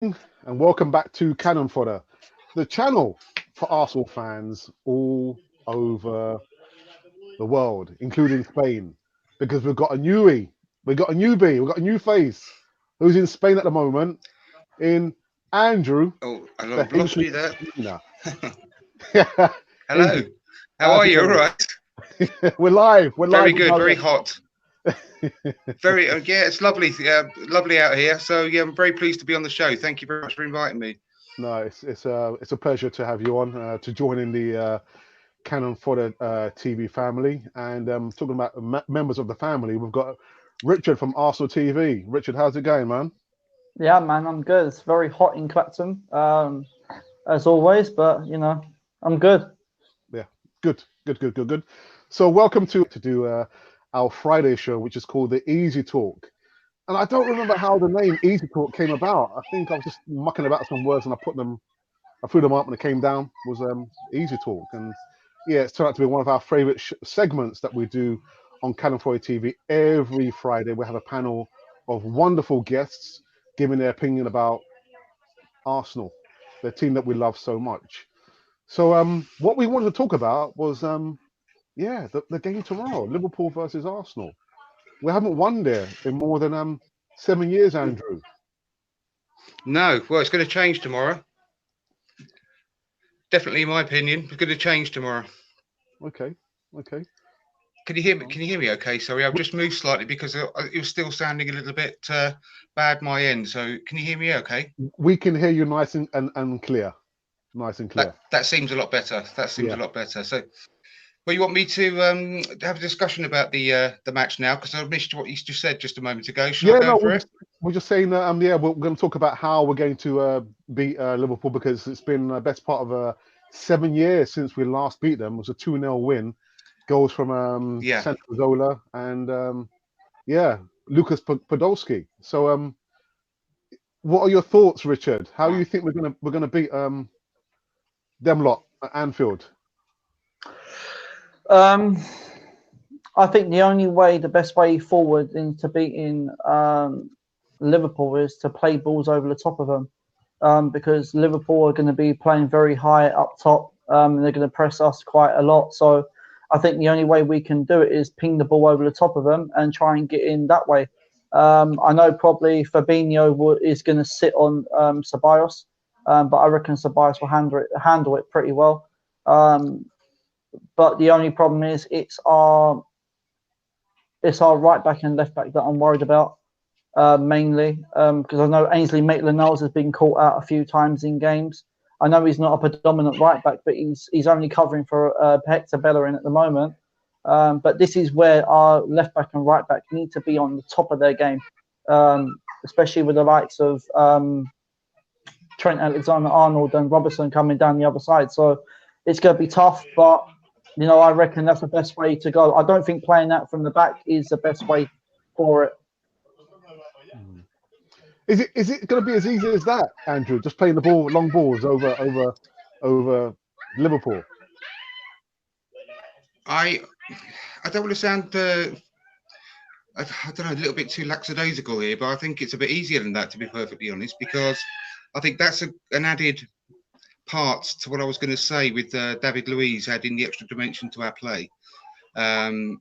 and welcome back to Cannon Fodder, the channel for Arsenal fans all over the world, including Spain, because we've got a newie, we've got a newbie, we've got a new face who's in Spain at the moment, in Andrew, Oh, the I've lost Hinkley you there. Jr. Hello. Hinkley, How how's are it you? All going? right. We're live Very with good. no Very guest. hot. Very. Yeah, it's lovely. Lovely out here. So yeah, I'm very pleased to be on the show. Thank you very much for inviting me. No, it's a pleasure to have you on to join in the Canon Fodder TV family. And talking about members of the family, we've got Richard from Arsenal TV. Richard, how's it going, man? Yeah, man, I'm good. It's very hot in Clapton, as always, but I'm good. Yeah, good. So welcome to do our Friday show, which is called the Easy Talk. And I don't remember how the name Easy Talk came about. I think I was just mucking about some words and I threw them up and it came down was Easy Talk. And yeah, it's turned out to be one of our favorite segments that we do on Canon 40 TV every Friday. We have a panel of wonderful guests giving their opinion about Arsenal, the team that we love so much. So what we wanted to talk about was yeah, the game tomorrow, Liverpool versus Arsenal. We haven't won there in more than 7 years, Andrew. No, well, it's going to change tomorrow. Definitely, in my opinion, it's going to change tomorrow. Okay, okay. Can you hear me? Can you hear me? Okay. Sorry, I've just moved slightly because it was still sounding a little bit bad my end. So can you hear me? Okay. We can hear you nice and clear. Nice and clear. That seems a lot better. That seems a Yeah. lot better. So, well, you want me to have a discussion about the match now because I missed what you just said just a moment ago. Shall I Yeah, go no, for it? we're just saying that yeah, we're going to talk about how we're going to beat Liverpool because it's been the best part of 7 years since we last beat them. It was a 2-0 win. Goals from Yeah. Sancho Zola and yeah, Lucas Podolski. So what are your thoughts, Richard? How do you think we're gonna beat them lot at Anfield? Um, I think the best way forward into beating Liverpool is to play balls over the top of them, because Liverpool are going to be playing very high up top. And they're going to press us quite a lot. So I think the only way we can do it is ping the ball over the top of them and try and get in that way. I know probably Fabinho is going to sit on Ceballos, but I reckon Ceballos will handle it pretty well. Um, but the only problem is it's our right back and left back that I'm worried about, mainly because I know Ainsley Maitland-Niles has been caught out a few times in games. I know he's not a predominant right back, but he's only covering for Hector Bellerin at the moment. But this is where our left back and right back need to be on the top of their game, especially with the likes of Trent Alexander-Arnold and Robertson coming down the other side. So it's going to be tough, but I reckon that's the best way to go. I don't think playing that from the back is the best way for it. Is it going to be as easy as that, Andrew? Just playing the ball, long balls over Liverpool. I I don't want to sound I don't know, a little bit too lackadaisical here, but I think it's a bit easier than that, to be perfectly honest, because I think that's an added part to what I was going to say with David Luiz adding the extra dimension to our play. And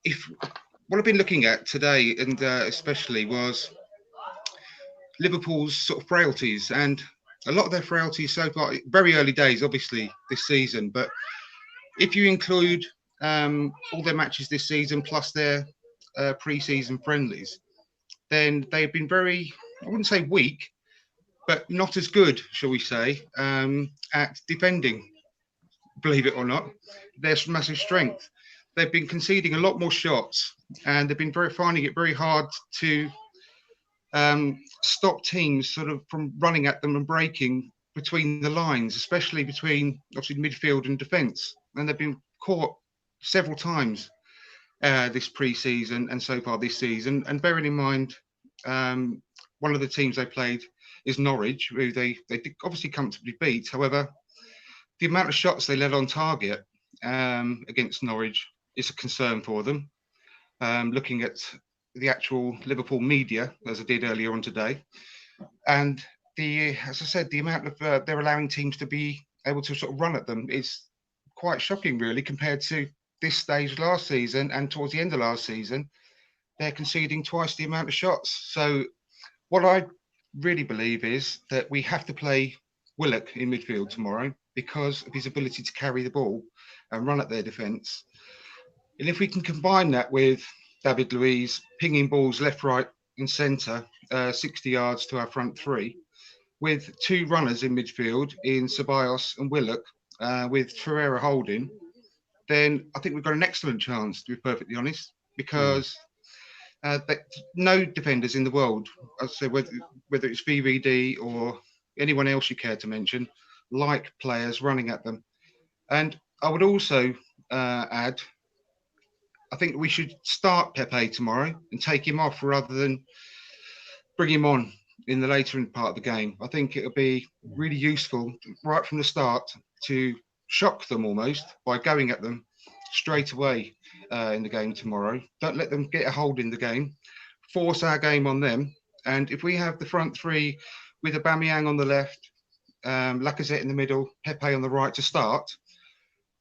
if what I've been looking at today, and especially, was Liverpool's sort of frailties, and a lot of their frailties so far, very early days, obviously, this season, but if you include all their matches this season plus their pre-season friendlies, then they've been very, I wouldn't say weak, but not as good, shall we say, at defending, believe it or not. Their massive strength. They've been conceding a lot more shots, and they've been finding it very hard to stop teams sort of from running at them and breaking between the lines, especially between obviously midfield and defence. And they've been caught several times this pre-season and so far this season. And bearing in mind, one of the teams they played is Norwich, who they obviously comfortably beat. However, the amount of shots they let on target against Norwich is a concern for them. Looking at the actual Liverpool media, as I did earlier on today, And as I said, the amount of they're allowing teams to be able to sort of run at them is quite shocking, really, compared to this stage last season and towards the end of last season. They're conceding twice the amount of shots. So what I really believe is that we have to play Willock in midfield tomorrow because of his ability to carry the ball and run at their defence. And if we can combine that with David Luiz pinging balls left, right, and centre, 60 yards to our front three, with two runners in midfield in Ceballos and Willock, with Ferreira holding, then I think we've got an excellent chance, to be perfectly honest, because no defenders in the world, I'd say whether it's VVD or anyone else you care to mention, like players running at them. And I would also add, I think we should start Pepe tomorrow and take him off rather than bring him on in the later part of the game. I think it'll be really useful right from the start to shock them almost by going at them straight away in the game tomorrow. Don't let them get a hold in the game. Force our game on them. And if we have the front three with Aubameyang on the left, Lacazette in the middle, Pepe on the right to start,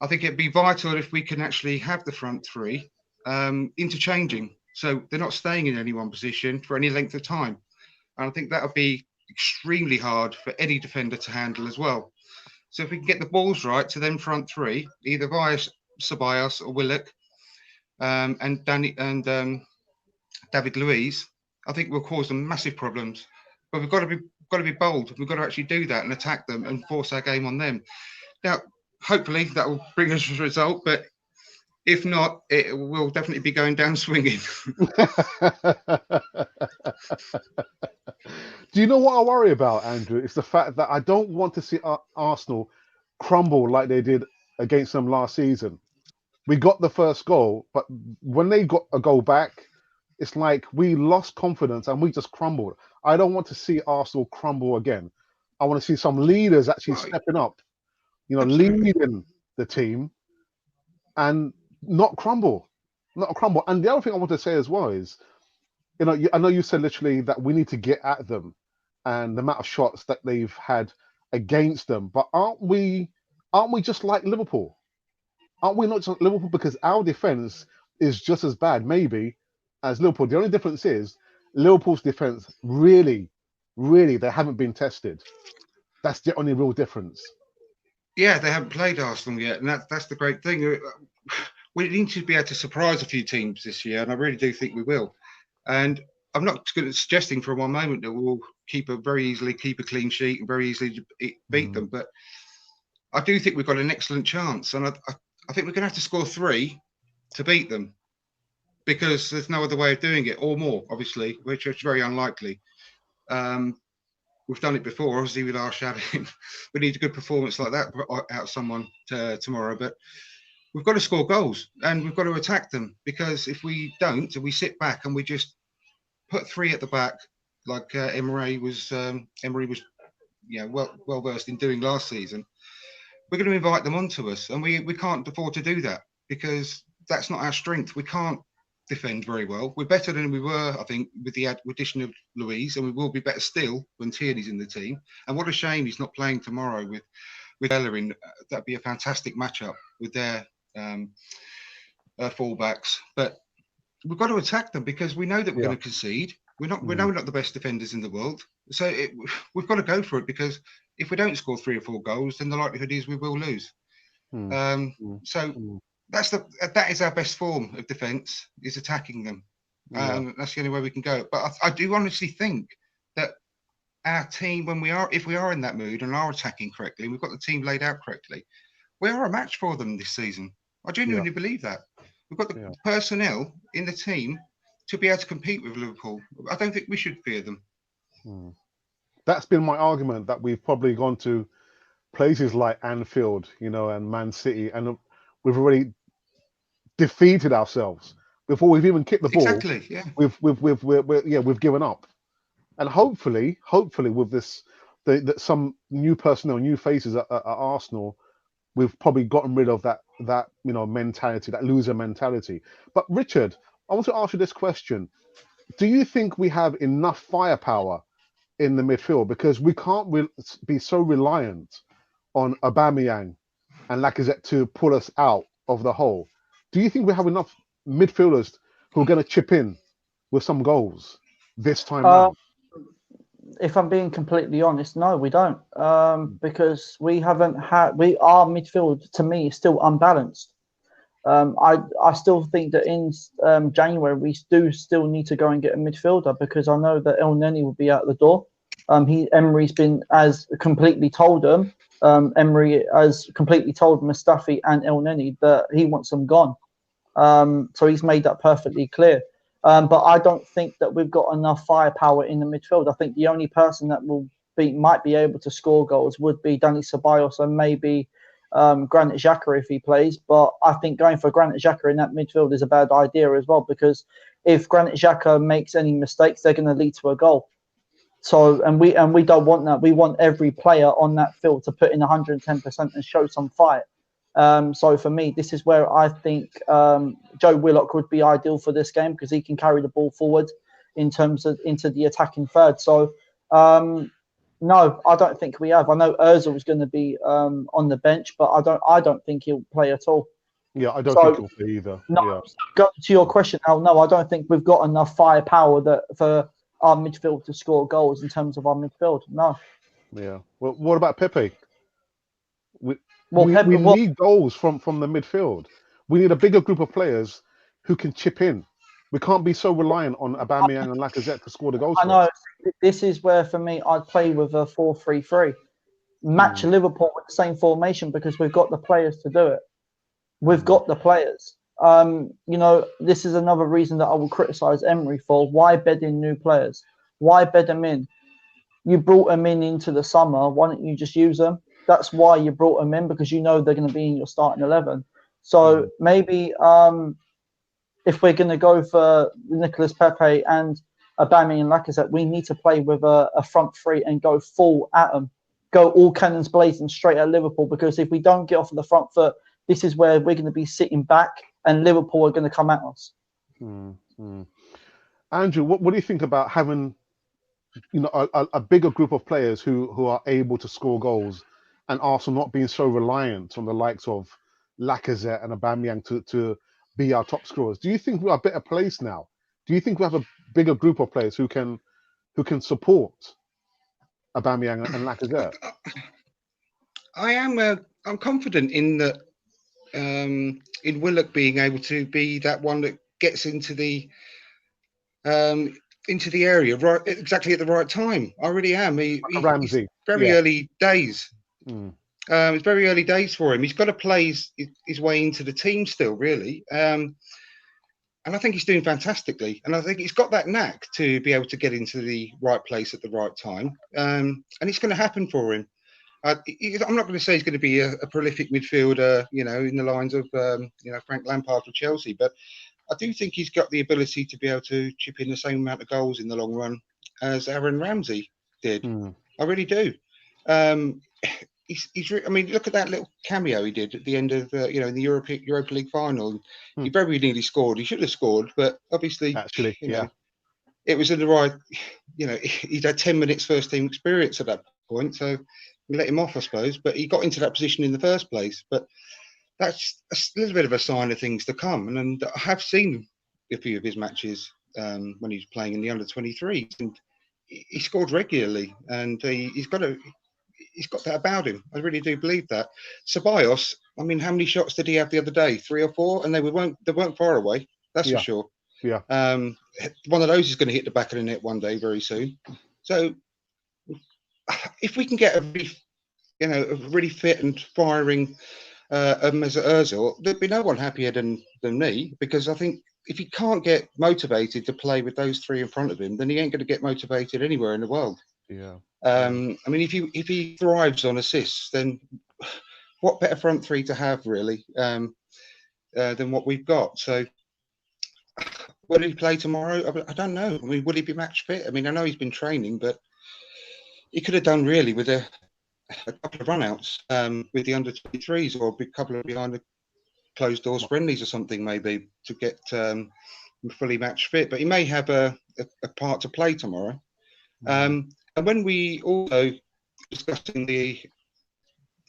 I think it'd be vital if we can actually have the front three interchanging. So they're not staying in any one position for any length of time. And I think that would be extremely hard for any defender to handle as well. So if we can get the balls right to them front three, either via Ceballos or Willock and David Luiz, I think we'll cause them massive problems. But we've got to be bold. We've got to actually do that and attack them and force our game on them. Now, hopefully that will bring us a result, but if not, it will definitely be going down swinging. Do you know what I worry about, Andrew? It's the fact that I don't want to see Arsenal crumble like they did against them last season. We got the first goal, but when they got a goal back, it's like we lost confidence and we just crumbled. I don't want to see Arsenal crumble again. I want to see some leaders actually stepping up, leading the team and not crumble. And the other thing I want to say as well is, I know you said literally that we need to get at them and the amount of shots that they've had against them, but aren't we just like Liverpool? Aren't we not just like Liverpool? Because our defense is just as bad, maybe, as Liverpool. The only difference is Liverpool's defense really, they haven't been tested. That's the only real difference. Yeah, they haven't played Arsenal yet, and that's the great thing. We need to be able to surprise a few teams this year, and I really do think we will. And I'm not suggesting for one moment that we'll very easily keep a clean sheet and very easily beat them, but I do think we've got an excellent chance, and I think we're going to have to score 3 to beat them, because there's no other way of doing it, or more, obviously, which is very unlikely. We've done it before, obviously, with our shadowing. We need a good performance like that out of someone tomorrow, but we've got to score goals and we've got to attack them, because if we don't, and we sit back and we just put 3 at the back, like Emery was well versed in doing last season, we're going to invite them onto us, and we can't afford to do that, because that's not our strength. We can't defend very well. We're better than we were, I think, with the addition of Luiz, and we will be better still when Tierney's in the team. And what a shame he's not playing tomorrow with Bellerin. That'd be a fantastic matchup with their fullbacks. But we've got to attack them, because we know that we're going to concede. We know we're not the best defenders in the world, so we've got to go for it, because if we don't score 3 or 4 goals, then the likelihood is we will lose. That is our best form of defence, is attacking them. That's the only way we can go. But I do honestly think that our team, if we are in that mood and are attacking correctly, we've got the team laid out correctly, we are a match for them this season. I genuinely believe that. We've got the personnel in the team to be able to compete with Liverpool. I don't think we should fear them. That's been my argument, that we've probably gone to places like Anfield, and Man City, and we've already defeated ourselves before we've even kicked the ball. Exactly. Yeah. We've given up, and hopefully with this, some new personnel, new faces at Arsenal, we've probably gotten rid of that mentality, that loser mentality. But Richard, I want to ask you this question: do you think we have enough firepower in the midfield, because we can't be so reliant on Aubameyang and Lacazette to pull us out of the hole. Do you think we have enough midfielders who are going to chip in with some goals this time round? If I'm being completely honest, no, we don't, because we haven't had. Our midfield, to me, is still unbalanced. I still think that in January we do still need to go and get a midfielder, because I know that El Neni will be out the door. Emery's been as completely told him. Emery has completely told Mustafi and El Neni that he wants them gone. So he's made that perfectly clear. But I don't think that we've got enough firepower in the midfield. I think the only person that might be able to score goals would be Dani Ceballos, and maybe Granit Xhaka if he plays. But I think going for Granit Xhaka in that midfield is a bad idea as well, because if Granit Xhaka makes any mistakes, they're going to lead to a goal. So and we don't want that. We want every player on that field to put in 110% and show some fight. So for me, this is where I think Joe Willock would be ideal for this game, because he can carry the ball forward in terms of into the attacking third. So no, I don't think we have. I know Ozil was going to be on the bench, but I don't think he'll play at all. Yeah, I don't think he'll play either. No, yeah. Go to your question, Al. No, I don't think we've got enough firepower for our midfield to score goals in terms of our midfield. No. Yeah. Well, what about Pepe? We Pepe, need goals from the midfield. We need a bigger group of players who can chip in. We can't be so reliant on Aubameyang and Lacazette to score the goals. I know. This is where, for me, I'd play with a 4-3-3. Match Liverpool with the same formation, because we've got the players to do it. We've got the players. This is another reason that I will criticise Emery for. Why bed in new players? Why bed them in? You brought them in into the summer. Why don't you just use them? That's why you brought them in, because you know they're going to be in your starting 11. So maybe if we're going to go for Nicolas Pepe and Aubameyang and Lacazette, we need to play with a front three and go full at them. Go all cannons blazing straight at Liverpool, because if we don't get off of the front foot, this is where we're going to be sitting back and Liverpool are going to come at us. Andrew, what do you think about having a bigger group of players who are able to score goals, and Arsenal not being so reliant on the likes of Lacazette and Aubameyang to be our top scorers? Do you think we are a better place now? Do you think we have a bigger group of players who can support Aubameyang and Lacazette? I'm confident in that, in Willock being able to be that one that gets into the area right exactly at the right time. I really am. Ramsey. He's very early days. It's very early days for him. He's got to play his way into the team still, really. And I think he's doing fantastically. And I think he's got that knack to be able to get into the right place at the right time. And it's going to happen for him. I'm not going to say he's going to be a prolific midfielder, in the lines of, Frank Lampard for Chelsea. But I do think he's got the ability to be able to chip in the same amount of goals in the long run as Aaron Ramsey did. I really do. Look at that little cameo he did at the end of, in the Europa League final. He very nearly scored. He should have scored, but obviously, it was in the right. He'd had 10 minutes first team experience at that point, so we let him off, I suppose. But he got into that position in the first place. But that's a little bit of a sign of things to come. And I have seen a few of his matches when he was playing in the under-23s, and he scored regularly, and he's got that about him. I really do believe that. Ceballos, how many shots did he have the other day? 3 or 4, and they weren't far away. That's for sure. Yeah. One of those is going to hit the back of the net one day very soon. So if we can get a really fit and firing Mesut Ozil, there'd be no one happier than me, because I think if he can't get motivated to play with those three in front of him, then he ain't going to get motivated anywhere in the world. Yeah. If he thrives on assists, then what better front three to have, really, than what we've got? So, will he play tomorrow? I don't know. Will he be match fit? I know he's been training, but he could have done really with a couple of runouts with the under-23s, or a couple of behind the closed doors friendlies or something, maybe, to get fully match fit. But he may have a part to play tomorrow. And when we also discussing the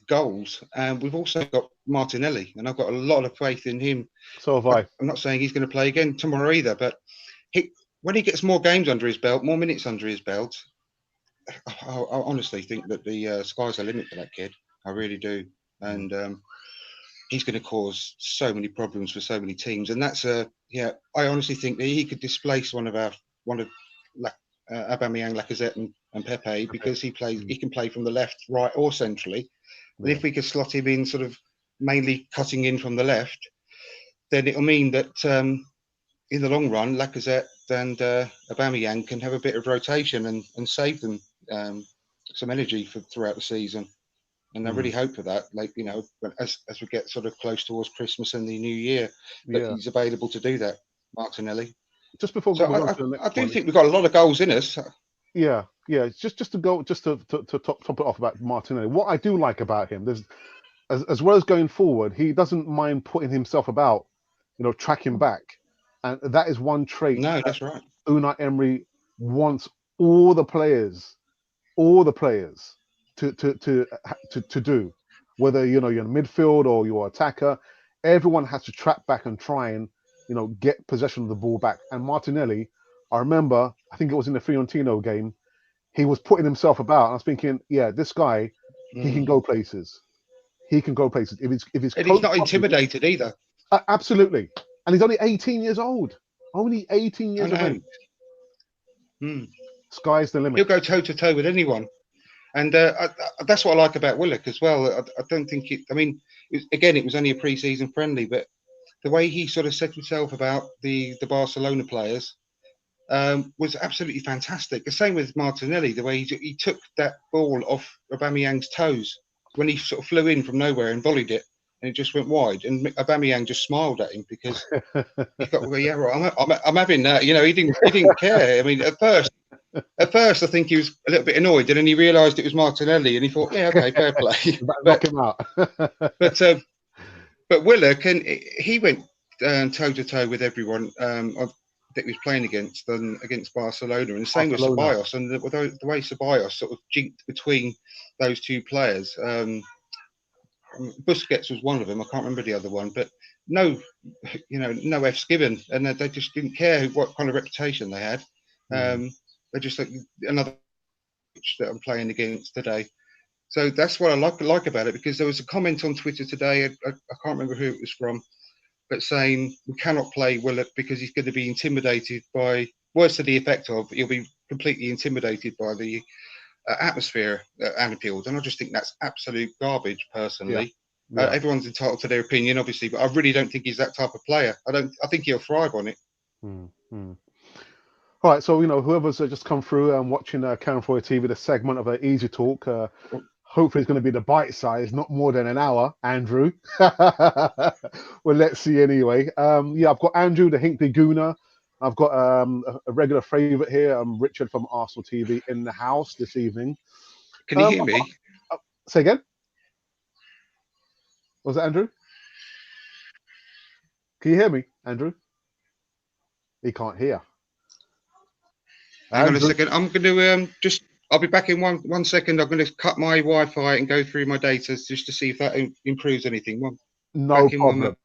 goals, we've also got Martinelli, and I've got a lot of faith in him. So have I. I'm not saying he's going to play again tomorrow either, but when he gets more games under his belt, more minutes under his belt, I honestly think that the sky's the limit for that kid. I really do. And he's going to cause so many problems for so many teams. And that's I honestly think that he could displace one of Aubameyang, Lacazette, and Pepe, because he can play from the left, right, or centrally. And if we could slot him in, sort of mainly cutting in from the left, then it'll mean that in the long run, Lacazette and Aubameyang can have a bit of rotation and save them some energy throughout the season. And I really hope for that. Like, you know, as we get sort of close towards Christmas and the new year, that he's available to do that, Martinelli. Just before we go on to the next I do think we've got a lot of goals in us. Yeah. Just to top it off about Martinelli. What I do like about him, there's as well as going forward, he doesn't mind putting himself about, you know, tracking back, and that is one trait. No, that's right. Unai Emery wants all the players to do, whether you know you're in midfield or you're attacker. Everyone has to track back and try and, you know, get possession of the ball back. And Martinelli, I remember, I think it was in the Fiorentina game, he was putting himself about. And I was thinking, yeah, this guy, he can go places. He can go places. If he's not intimidated either. Absolutely. And he's only 18 years old. Only 18 years of age. Sky's the limit. He'll go toe to toe with anyone. And that's what I like about Willock as well. I don't think it was only a pre-season friendly, but the way he sort of set himself about the Barcelona players was absolutely fantastic. The same with Martinelli, the way he took that ball off Aubameyang's toes when he sort of flew in from nowhere and volleyed it, and it just went wide. And Aubameyang just smiled at him because he thought, well, yeah, right, I'm having that. You know, he didn't care. I mean, at first, I think he was a little bit annoyed, and then he realised it was Martinelli, and he thought, yeah, okay, fair play. Knock him out. but Willock, he went toe to toe with everyone that he was playing against Barcelona, and the same with Ceballos. And the way Ceballos sort of jinked between those two players, Busquets was one of them. I can't remember the other one, but no F's given, and they just didn't care what kind of reputation they had. They're just like another that I'm playing against today. So that's what I like about it, because there was a comment on Twitter today, I can't remember who it was from, but saying we cannot play Willock because he's going to be intimidated by, words to the effect of, he'll be completely intimidated by the atmosphere at Anfield. And I just think that's absolute garbage, personally. Yeah. Everyone's entitled to their opinion, obviously, but I really don't think he's that type of player. I think he'll thrive on it. All right, so, you know, whoever's just come through and watching Karen Foyer TV, the segment of an Easy Talk, hopefully it's going to be the bite size, not more than an hour, Andrew. Well, let's see anyway. I've got Andrew, the Hinkley Gooner. I've got a regular favourite here, Richard from Arsenal TV, in the house this evening. Can you hear me? Say again? Was it Andrew? Can you hear me, Andrew? He can't hear. Hang on a second. I'm going to I'll be back in one second. I'm going to cut my Wi-Fi and go through my data just to see if that improves anything. No problem.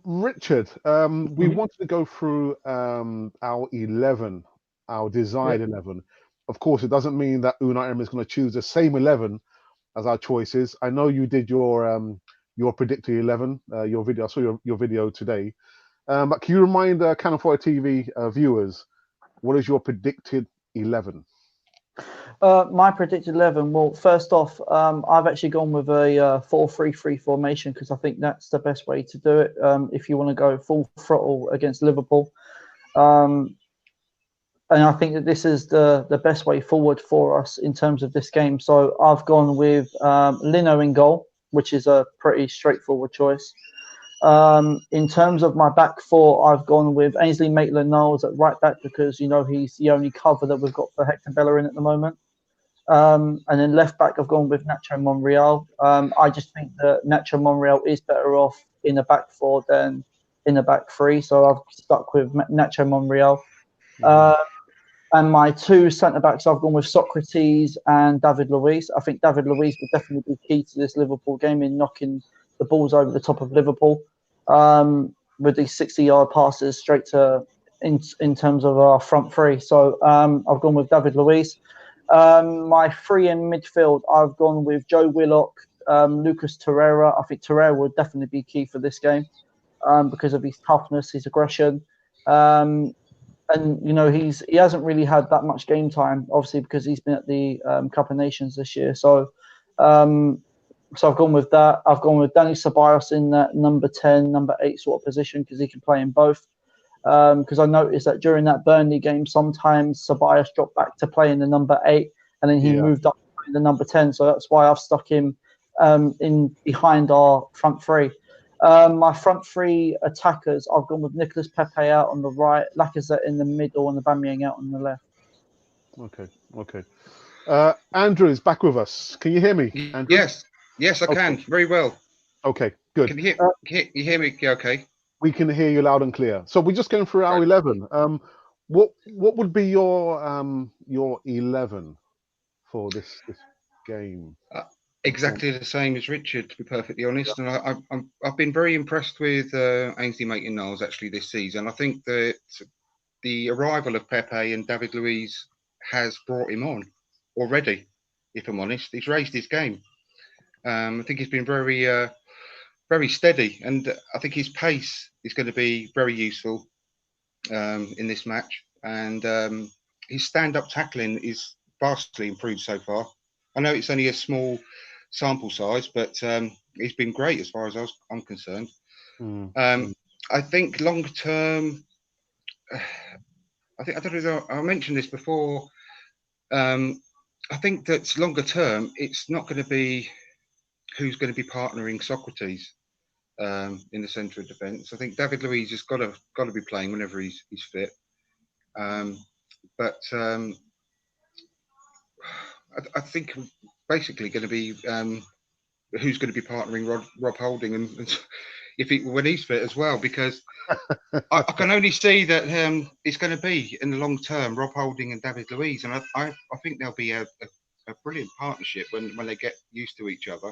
Richard, we wanted to go through our 11, our desired 11. Of course, it doesn't mean that Unai Emery is going to choose the same 11 as our choices. I know you did your predicted 11, your video. I saw your video today. But can you remind Canon Foyer TV viewers, what is your predicted 11? My predicted 11. Well, first off, I've actually gone with a 4-3-3 formation because I think that's the best way to do it. If you want to go full throttle against Liverpool, and I think that this is the best way forward for us in terms of this game. So I've gone with Lino in goal, which is a pretty straightforward choice. In terms of my back four, I've gone with Ainsley Maitland-Niles at right back because, you know, he's the only cover that we've got for Hector Bellerin at the moment. And then left back, I've gone with Nacho Monreal. I just think that Nacho Monreal is better off in the back four than in the back three. So I've stuck with Nacho Monreal. And my two centre-backs, I've gone with Socrates and David Luiz. I think David Luiz would definitely be key to this Liverpool game in knocking the balls over the top of Liverpool with these 60-yard passes straight to in terms of our front three. So I've gone with David Luiz. My three in midfield, I've gone with Joe Willock, Lucas Torreira. I think Torreira would definitely be key for this game because of his toughness, his aggression. And he hasn't really had that much game time, obviously, because he's been at the Cup of Nations this year. So I've gone with that. I've gone with Danny Ceballos in that number 10, number 8 sort of position because he can play in both. Because I noticed that during that Burnley game, sometimes Ceballos dropped back to play in the number 8, and then he moved up to play in the number 10. So that's why I've stuck him in behind our front three. My front three attackers, I've gone with Nicolas Pepe out on the right, Lacazette in the middle, and Aubameyang out on the left. Okay. Andrew is back with us. Can you hear me, Andrew? Yes, I can. Very well. Okay, good. Can you hear me? Okay. We can hear you loud and clear. So we're just going through our 11. What would be your 11 for this game? Exactly the same as Richard, to be perfectly honest. And I've been very impressed with Ainsley Maitland-Niles actually this season. I think that the arrival of Pepe and David Luiz has brought him on already. If I'm honest, he's raised his game. I think he's been very steady, and I think his pace is going to be very useful in this match. And his stand-up tackling is vastly improved so far. I know it's only a small sample size, but he's been great as far as I'm concerned. I think longer term, I don't know. I mentioned this before. I think that longer term, it's not going to be who's going to be partnering Socrates in the centre of defence. I think David Luiz has got to be playing whenever he's fit. But I think basically going to be who's going to be partnering Rob Holding and when he's fit as well, because I can only see that it's going to be in the long term Rob Holding and David Luiz, and I think there'll be a brilliant partnership when they get used to each other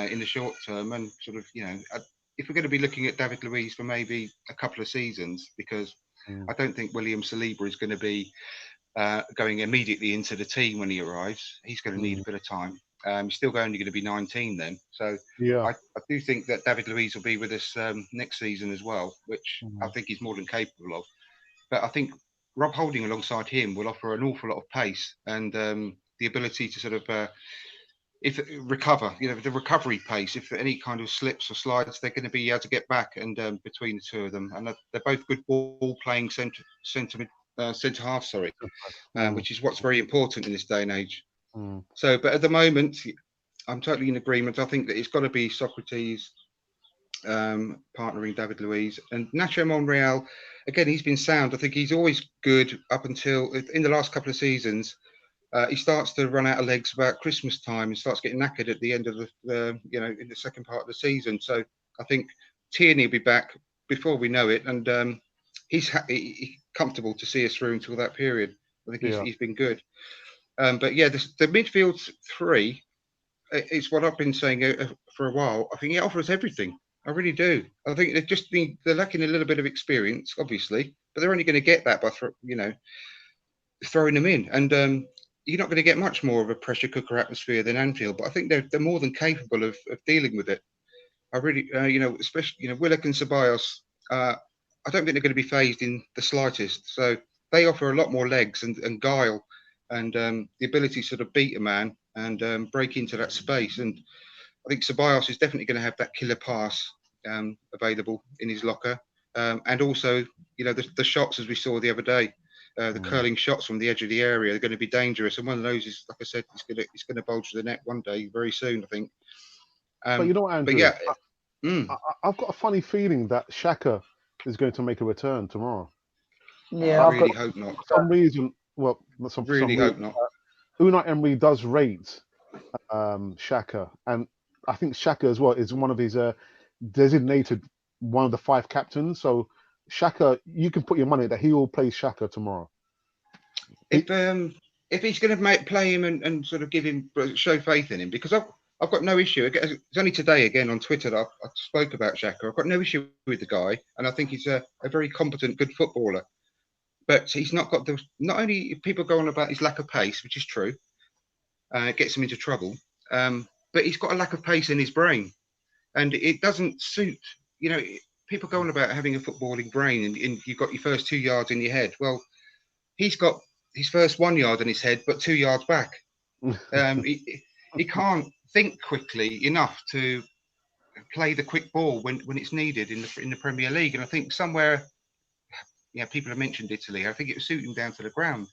in the short term, and sort of if we're going to be looking at David Luiz for maybe a couple of seasons, because I don't think William Saliba is going to be going immediately into the team when he arrives. He's going to need a bit of time. He's still only going to be 19 then. So I do think that David Luiz will be with us next season as well, which I think he's more than capable of. But I think Rob Holding alongside him will offer an awful lot of pace and the ability to sort of recover, the recovery pace. If any kind of slips or slides, they're going to be able to get back and between the two of them. And they're both good ball playing centre half, which is what's very important in this day and age. So, but at the moment, I'm totally in agreement. I think that it's got to be Socrates partnering David Luiz, and Nacho Monreal. Again, he's been sound. I think he's always good up until in the last couple of seasons. He starts to run out of legs about Christmas time and starts getting knackered at the end of the in the second part of the season. So I think Tierney will be back before we know it, and he's comfortable to see us through until that period. I think he's been good. But yeah, the midfield three, it's what I've been saying for a while. I think it offers everything. I really do. I think they're lacking a little bit of experience, obviously, but they're only going to get that by throwing them in. And you're not going to get much more of a pressure cooker atmosphere than Anfield, but I think they're more than capable of dealing with it. I really, especially Willock and Ceballos. I don't think they're going to be phased in the slightest. So they offer a lot more legs and guile and the ability to sort of beat a man and break into that space. And I think Ceballos is definitely going to have that killer pass available in his locker. And also, the shots as we saw the other day, the curling shots from the edge of the area are going to be dangerous. And one of those is, like I said, it's going to bulge the net one day, very soon, I think. But you know what, Andrew? But yeah, I've got a funny feeling that Xhaka is going to make a return tomorrow. Yeah, I really hope not. For some reason, hope not. Unai Emery does rate Xhaka, and I think Xhaka as well is one of his designated one of the 5 captains. So Xhaka, you can put your money that he will play Xhaka tomorrow. If he's going to play him and sort of show faith in him, because I've got no issue. It's only today again on Twitter that I spoke about Xhaka. I've got no issue with the guy, and I think he's a very competent, good footballer. But he's not got not only people go on about his lack of pace, which is true, gets him into trouble, but he's got a lack of pace in his brain, and it doesn't suit. People go on about having a footballing brain, and you've got your first 2 yards in your head. Well, he's got his first 1 yard in his head, but 2 yards back. He can't think quickly enough to play the quick ball when it's needed in the Premier League. And I think somewhere, people have mentioned Italy. I think it would suit him down to the ground.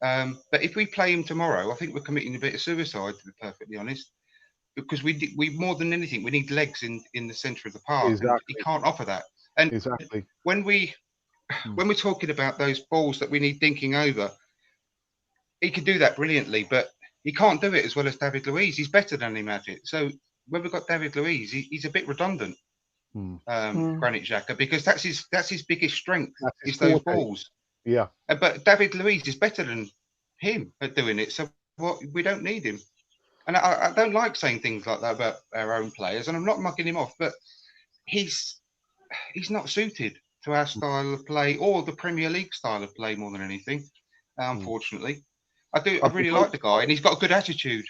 But if we play him tomorrow, I think we're committing a bit of suicide, to be perfectly honest, because we more than anything, we need legs in the centre of the park. Exactly. And he can't offer that. And exactly. When we're talking about those balls that we need thinking over, he can do that brilliantly, but he can't do it as well as David Luiz. He's better than him at it. So when we've got David Luiz, he's a bit redundant, Granit Xhaka, because that's his biggest strength, is those balls. Yeah. But David Luiz is better than him at doing it. So we don't need him. And I don't like saying things like that about our own players, and I'm not mucking him off, but he's not suited to our style of play or the Premier League style of play more than anything, unfortunately. I really like the guy, and he's got a good attitude.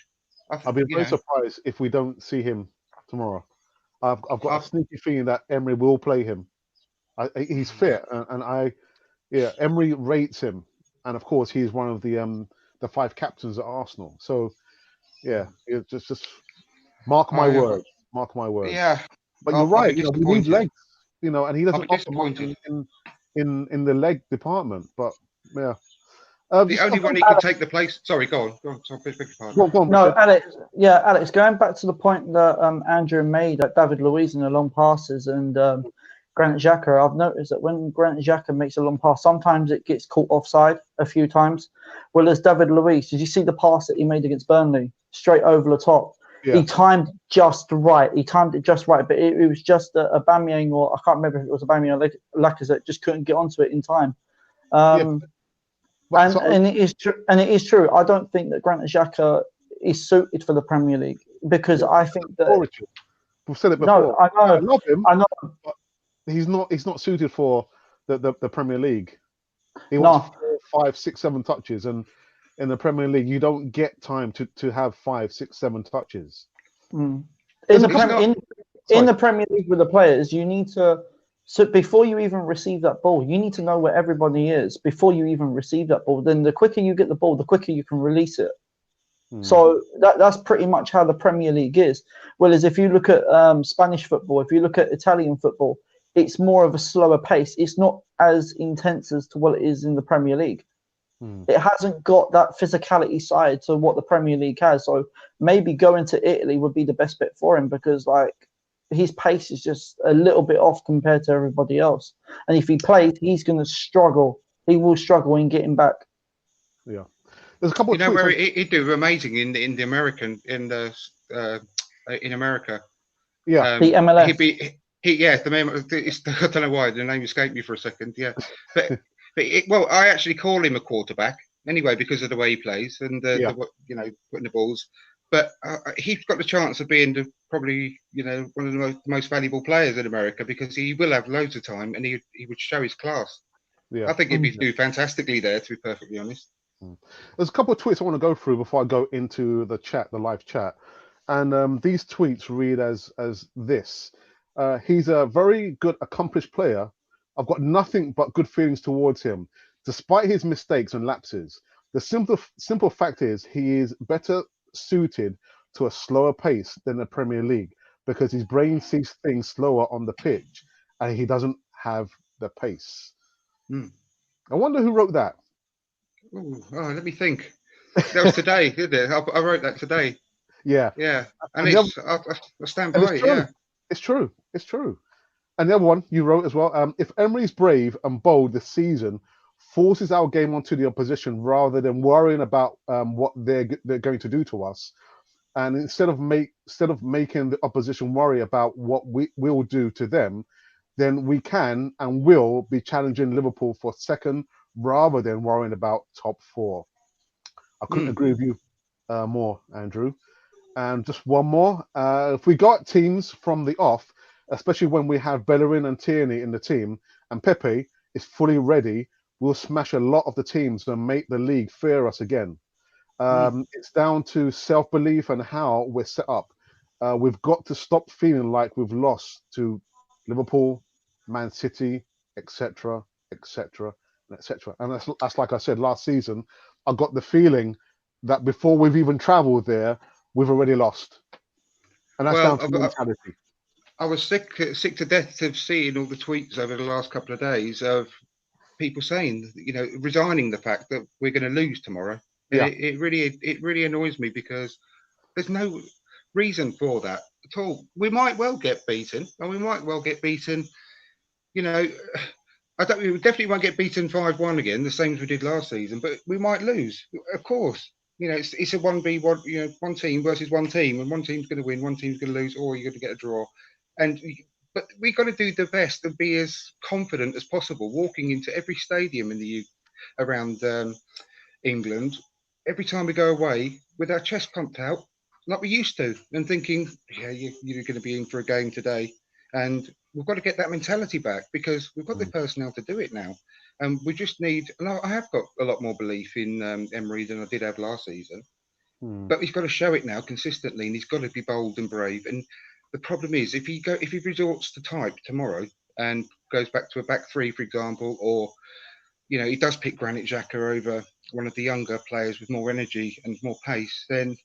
I'll be very surprised if we don't see him tomorrow. I've got a sneaky feeling that Emery will play him. He's fit, and Emery rates him, and of course he's one of the 5 captains at Arsenal. So just mark my word. Mark my word. Yeah, but you're right. We need legs. And he doesn't offer much in the leg department. But yeah. The only one he could take the place. Sorry, go on. Go on. No, Alex. Going back to the point that Andrew made at David Luiz in the long passes and Granit Xhaka, I've noticed that when Granit Xhaka makes a long pass, sometimes it gets caught offside a few times. Whereas David Luiz, did you see the pass that he made against Burnley, straight over the top? Yeah. He timed just right. But it was just a Aubameyang, or I can't remember if it was Aubameyang or Lacazette, just couldn't get onto it in time. And it is true. I don't think that Granit Xhaka is suited for the Premier League, because I think that we've said it before. No, I know. I love him. I know. But he's not suited for the Premier League. He wants 4, 5, 6, 7 touches, and in the Premier League, you don't get time to have 5, 6, 7 touches. In the Premier League with the players, you need to. So before you even receive that ball, you need to know where everybody is before you even receive that ball. Then the quicker you get the ball, the quicker you can release it. So that's pretty much how the Premier League is. Whereas if you look at Spanish football, if you look at Italian football, it's more of a slower pace. It's not as intense as to what it is in the Premier League. It hasn't got that physicality side to what the Premier League has. So maybe going to Italy would be the best bet for him, because his pace is just a little bit off compared to everybody else. And if he plays, he's going to struggle. He will struggle in getting back. Yeah. There's a couple of where he'd do amazing in the American, in America. Yeah. The MLS. I don't know why the name escaped me for a second. Yeah. But I actually call him a quarterback anyway, because of the way he plays and putting the balls. But he's got the chance of being probably one of the most valuable players in America, because he will have loads of time and he would show his class. Yeah. I think he'd do fantastically there, to be perfectly honest. There's a couple of tweets I want to go through before I go into the live chat, and these tweets read as this: he's a very good, accomplished player. I've got nothing but good feelings towards him, despite his mistakes and lapses. The simple fact is he is better suited to a slower pace than the Premier League, because his brain sees things slower on the pitch and he doesn't have the pace. I wonder who wrote that. Let me think. That was today, didn't it? I wrote that today. Yeah. And I stand by it. Yeah, it's true. And the other one you wrote as well: if Emery's brave and bold this season, forces our game onto the opposition rather than worrying about what they're going to do to us, and instead of making the opposition worry about what we will do to them, then we can and will be challenging Liverpool for second rather than worrying about top four. I couldn't agree with you more, Andrew. And just one more. If we got teams from the off, especially when we have Bellerin and Tierney in the team, and Pepe is fully ready, we'll smash a lot of the teams and make the league fear us again. It's down to self-belief and how we're set up. We've got to stop feeling like we've lost to Liverpool, Man City, etc., etc., etc. And that's like I said last season. I got the feeling that before we've even travelled there, we've already lost, and that's down to mentality. I was sick to death of seeing all the tweets over the last couple of days of people saying, resigning the fact that we're going to lose tomorrow. And Yeah. it really annoys me because there's no reason for that at all. We might well get beaten, and we might well get beaten. We definitely won't get beaten 5-1 again, the same as we did last season. But we might lose, of course. It's a 1v1. One team versus one team, and one team's going to win, one team's going to lose, or you're going to get a draw. But we got to do the best and be as confident as possible, walking into every stadium around England every time we go away with our chest pumped out like we used to, and thinking, yeah, you're going to be in for a game today, and we've got to get that mentality back because we've got the personnel to do it now, and we just need. And I have got a lot more belief in Emery than I did have last season, but he's got to show it now consistently, and he's got to be bold and brave. And the problem is, if he resorts to type tomorrow and goes back to a back three, for example, or he does pick Granit Xhaka over one of the younger players with more energy and more pace, then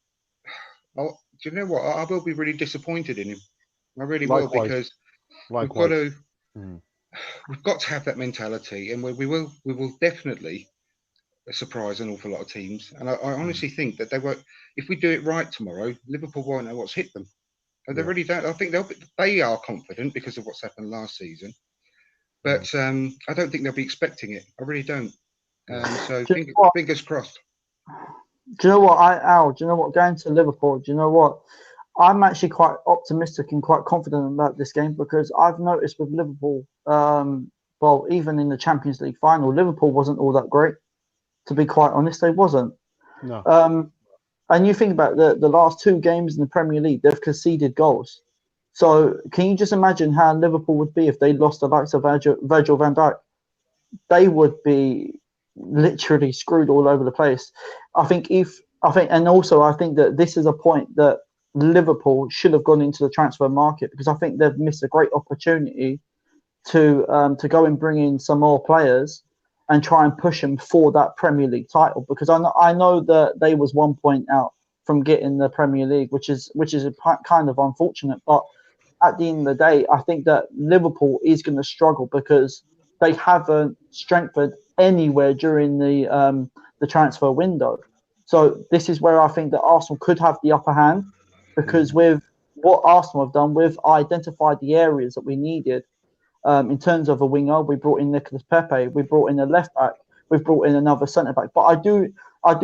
do you know what? I will be really disappointed in him. I really will, because we've got to have that mentality, and we will definitely surprise an awful lot of teams. And I honestly think that if we do it right tomorrow, Liverpool won't know what's hit them. They really don't. I think they are confident because of what's happened last season, but I don't think they'll be expecting it. I really don't. So fingers crossed. Do you know what, Al? Do you know what? Going to Liverpool, do you know what? I'm actually quite optimistic and quite confident about this game because I've noticed with Liverpool, well, even in the Champions League final, Liverpool wasn't all that great. To be quite honest, they wasn't. No. And you think about the last two games in the Premier League, they've conceded goals. So can you just imagine how Liverpool would be if they lost the likes of Virgil van Dijk? They would be literally screwed all over the place. I think that this is a point that Liverpool should have gone into the transfer market, because I think they've missed a great opportunity to go and bring in some more players and try and push them for that Premier League title, because I know that they was 1 point out from getting the Premier League, which is kind of unfortunate. But at the end of the day, I think that Liverpool is going to struggle because they haven't strengthened anywhere during the transfer window. So this is where I think that Arsenal could have the upper hand, because with what Arsenal have done, we've identified the areas that we needed. In terms of a winger, we brought in Nicolas Pepe, we brought in a left back, we've brought in another centre back. But I do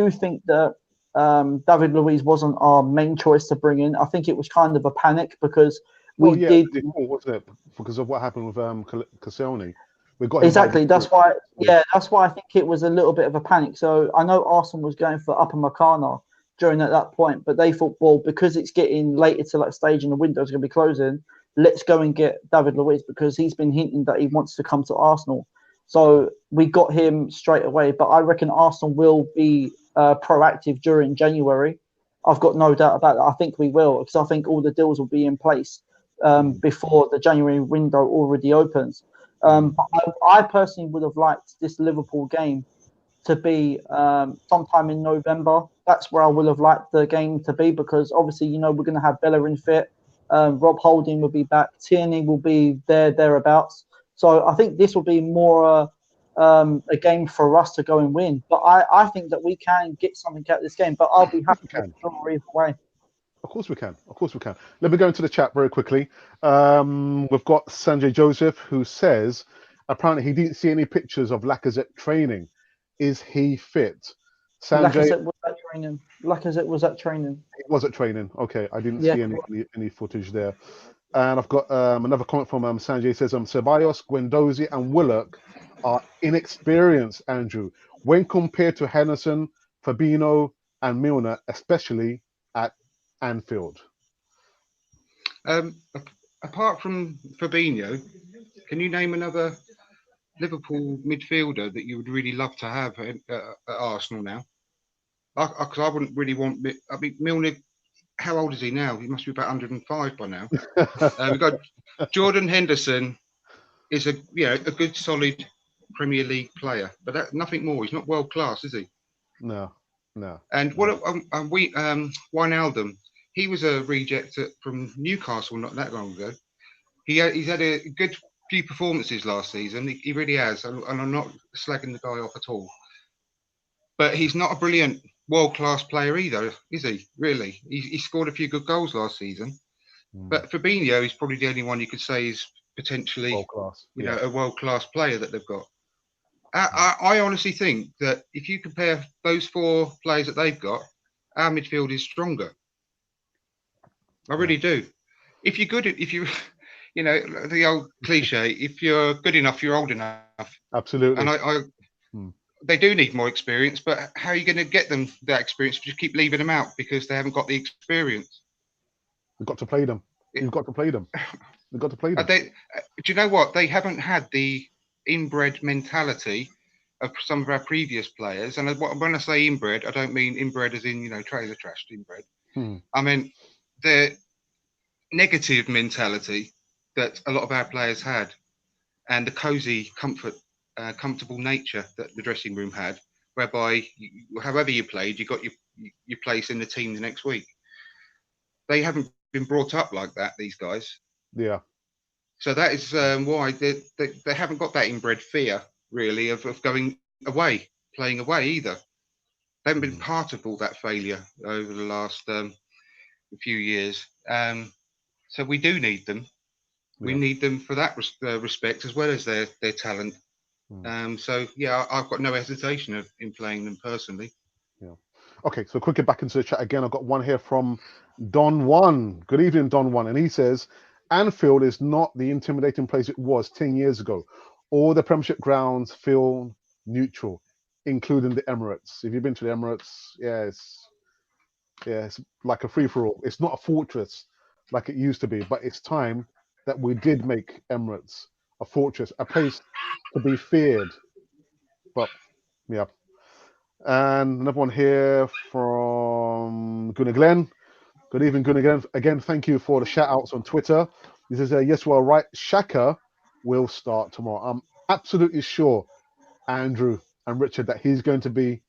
think that David Luiz wasn't our main choice to bring in. I think it was kind of a panic because wasn't it? Because of what happened with Koscielny. We got exactly. That's why I think it was a little bit of a panic. So I know Arsenal was going for Upper Makana during at that point, but they thought, well, because it's getting later to that stage and the window's going to be closing, let's go and get David Luiz, because he's been hinting that he wants to come to Arsenal. So we got him straight away. But I reckon Arsenal will be proactive during January. I've got no doubt about that. I think we will, because I think all the deals will be in place before the January window already opens. I personally would have liked this Liverpool game to be sometime in November. That's where I would have liked the game to be, because obviously, we're going to have Bellerin fit. Rob Holding will be back. Tierney will be thereabouts. So I think this will be more a game for us to go and win. But I think that we can get something out of this game. But I'll be happy to go either way. Of course we can. Let me go into the chat very quickly. We've got Sanjay Joseph, who says apparently he didn't see any pictures of Lacazette training. Is he fit? Sanjay, Lacazette was at training. It was at training. Okay, I didn't see any footage there. And I've got another comment from Sanjay. Says Ceballos, Guendouzi, and Willock are inexperienced, Andrew, when compared to Henderson, Fabinho, and Milner, especially at Anfield. Um, Apart from Fabinho, can you name another Liverpool midfielder that you would really love to have at Arsenal now? Because I wouldn't really want. I mean, Milner. How old is he now? He must be about 105 by now. We've got Jordan Henderson is a good solid Premier League player, but nothing more. He's not world class, is he? No, no. And what Wijnaldum? He was a reject from Newcastle not that long ago. He's had a good few performances last season. He really has, and I'm not slagging the guy off at all. But he's not a brilliant world class player either, is he? Really, he scored a few good goals last season. But Fabinho is probably the only one you could say is potentially world class. a world class player that they've got. I honestly think that if you compare those four players that they've got, our midfield is stronger. I really do. If you're good, if you, the old cliche, if you're good enough, you're old enough. Absolutely. And they do need more experience, but how are you going to get them that experience if you keep leaving them out because they haven't got the experience? You've got to play them. You've got to play them. You've got to play them. Do you know what? They haven't had the inbred mentality of some of our previous players. And when I say inbred, I don't mean inbred as in, trailer trashed inbred. I mean, the negative mentality that a lot of our players had and the cozy, comfortable nature that the dressing room had, whereby however you played, you got your place in the team the next week. They haven't been brought up like that, these guys. Yeah. So that is why they haven't got that inbred fear, really, of going away, playing away either. They haven't been part of all that failure over the last few years. So we do need them. We need them for that respect as well as their talent. So, I've got no hesitation in playing them personally. Yeah. Okay, so quickly back into the chat again. I've got one here from Don One. Good evening, Don One. And he says, Anfield is not the intimidating place it was 10 years ago. All the Premiership grounds feel neutral, including the Emirates. If you've been to the Emirates, it's like a free-for-all. It's not a fortress like it used to be, but it's time that we did make Emirates a fortress, a place to be feared. But, yeah. And another one here from Gunnar Glenn. Good evening, Gunnar. Again, thank you for the shout outs on Twitter. He says, yes, well, right. Xhaka will start tomorrow. I'm absolutely sure, Andrew and Richard, that he's going to be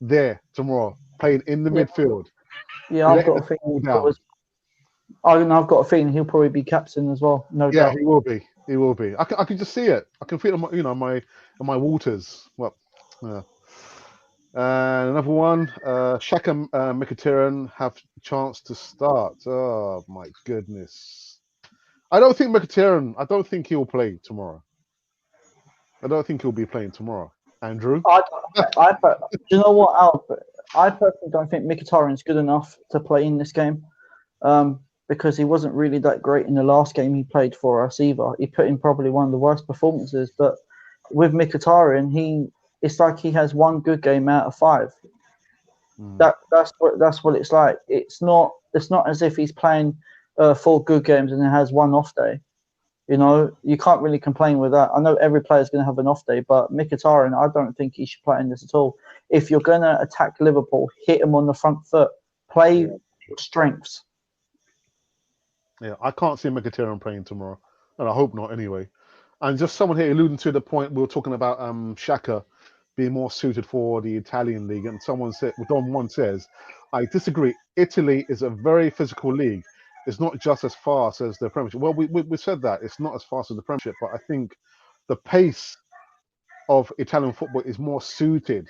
there tomorrow, playing in the midfield. Yeah, I've got a feeling. I've got a feeling he'll probably be captain as well. No doubt. Yeah, he will be. He will be. I can just see it. I can feel it on my waters. Well, yeah. And another one, Xhaka and Mkhitaryan have chance to start. Oh my goodness! I don't think Mkhitaryan. I don't think he'll play tomorrow. I don't think he'll be playing tomorrow. Andrew, do you know what, Al? I personally don't think Mkhitaryan's good enough to play in this game, because he wasn't really that great in the last game he played for us either. He put in probably one of the worst performances. But with Mkhitaryan, it's like he has one good game out of 5. That's what it's like. It's not as if he's playing 4 good games and then has one off day. You can't really complain with that. I know every player's going to have an off day, but Mkhitaryan, I don't think he should play in this at all. If you're going to attack Liverpool, hit them on the front foot. Play your strengths. Yeah, I can't see Mkhitaryan playing tomorrow, and I hope not anyway. And just someone here alluding to the point we were talking about Xhaka being more suited for the Italian league, and someone said, Don One says, I disagree. Italy is a very physical league. It's not just as fast as the Premiership. Well, we said that it's not as fast as the Premiership, but I think the pace of Italian football is more suited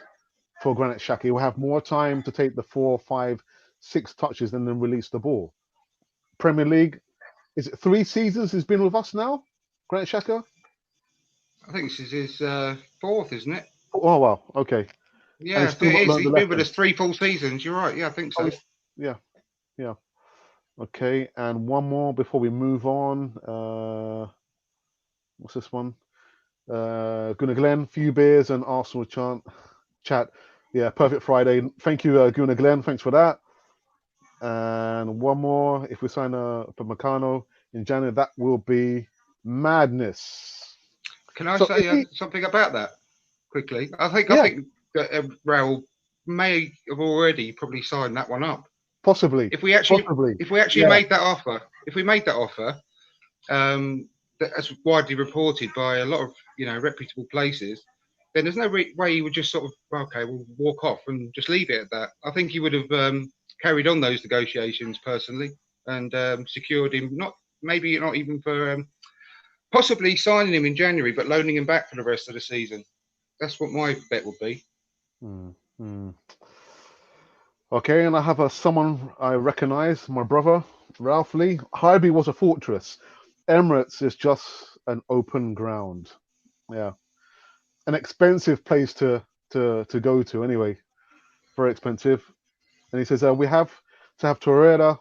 for Granit Xhaka. He will have more time to take the 4, 5, 6 touches and then release the ball. Premier League, is it 3 seasons he's been with us now, Granit Xhaka? I think this is his 4th, isn't it? Oh, wow. Okay. Yeah, it is. He's been with us 3 full seasons. You're right. Yeah, I think so. Yeah. Okay, and one more before we move on. What's this one? Gunnar Glenn, few beers and Arsenal chat. Yeah, perfect Friday. Thank you, Gunnar Glenn. Thanks for that. And one more. If we sign for Meccano in January, that will be madness. Can I So say something about that quickly? I think that Raul may have already probably signed that one up. Possibly. If we actually made that offer, that's widely reported by a lot of reputable places, then there's no way he would just sort of we'll walk off and just leave it at that. I think he would have carried on those negotiations personally and secured him. Maybe not even for possibly signing him in January, but loaning him back for the rest of the season. That's what my bet would be. Okay, and I have someone I recognise, my brother, Ralph Lee. Highbury was a fortress. Emirates is just an open ground. Yeah. An expensive place to go to anyway. Very expensive. And he says, we have to have Torreira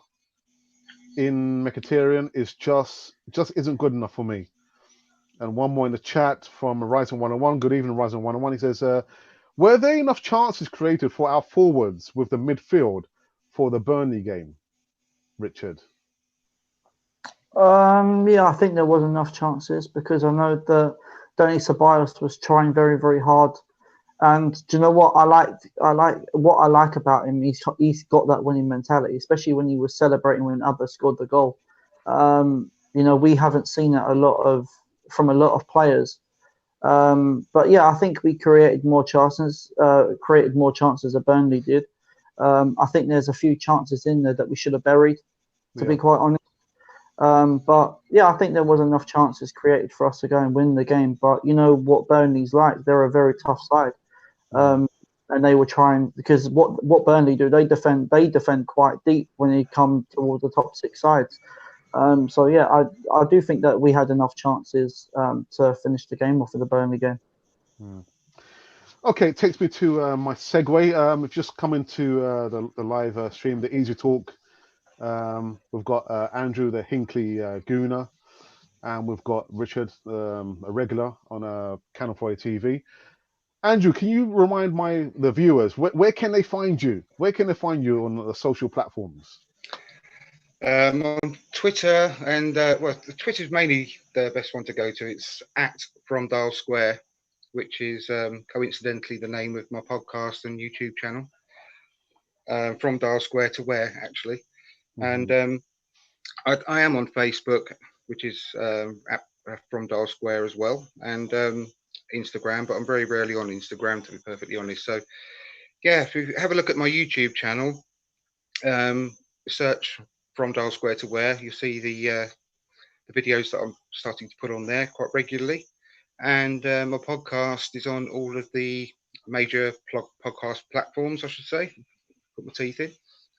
in Mkhitaryan is just isn't good enough for me. And one more in the chat from Ryzen 101. Good evening, Ryzen 101. He says, were there enough chances created for our forwards with the midfield for the Burnley game, Richard? Yeah, I think there was enough chances because I know that Donny Ceballos was trying very, very hard. And do you know what I like about him? He's got that winning mentality, especially when he was celebrating when others scored the goal. We haven't seen that from a lot of players. But yeah, I think we created more chances than Burnley did. I think there's a few chances in there that we should have buried, to be quite honest. But yeah, I think there was enough chances created for us to go and win the game. But you know what Burnley's like? They're a very tough side. And they were trying, because what Burnley do, they defend quite deep when they come towards the top six sides. So yeah, I do think that we had enough chances to finish the game off of the Burnley game. Okay, it takes me to my segue. We've just come into the live stream, the Easy Talk. We've got Andrew, the Hinkley Gooner, and we've got Richard, a regular on Canal 4 TV. Andrew, can you remind the viewers where can they find you? Where can they find you on the social platforms? On Twitter, and Twitter is mainly the best one to go to. It's @FromDial which is coincidentally the name of my podcast and YouTube channel. From Dial Square to Where, actually. And I am on Facebook, which is From Dial Square as well, and Instagram, but I'm very rarely on Instagram, to be perfectly honest. So yeah, if you have a look at my YouTube channel, search From Dial Square to Where, you'll see the videos that I'm starting to put on there quite regularly. And my podcast is on all of the major podcast platforms, I should say. Put my teeth in.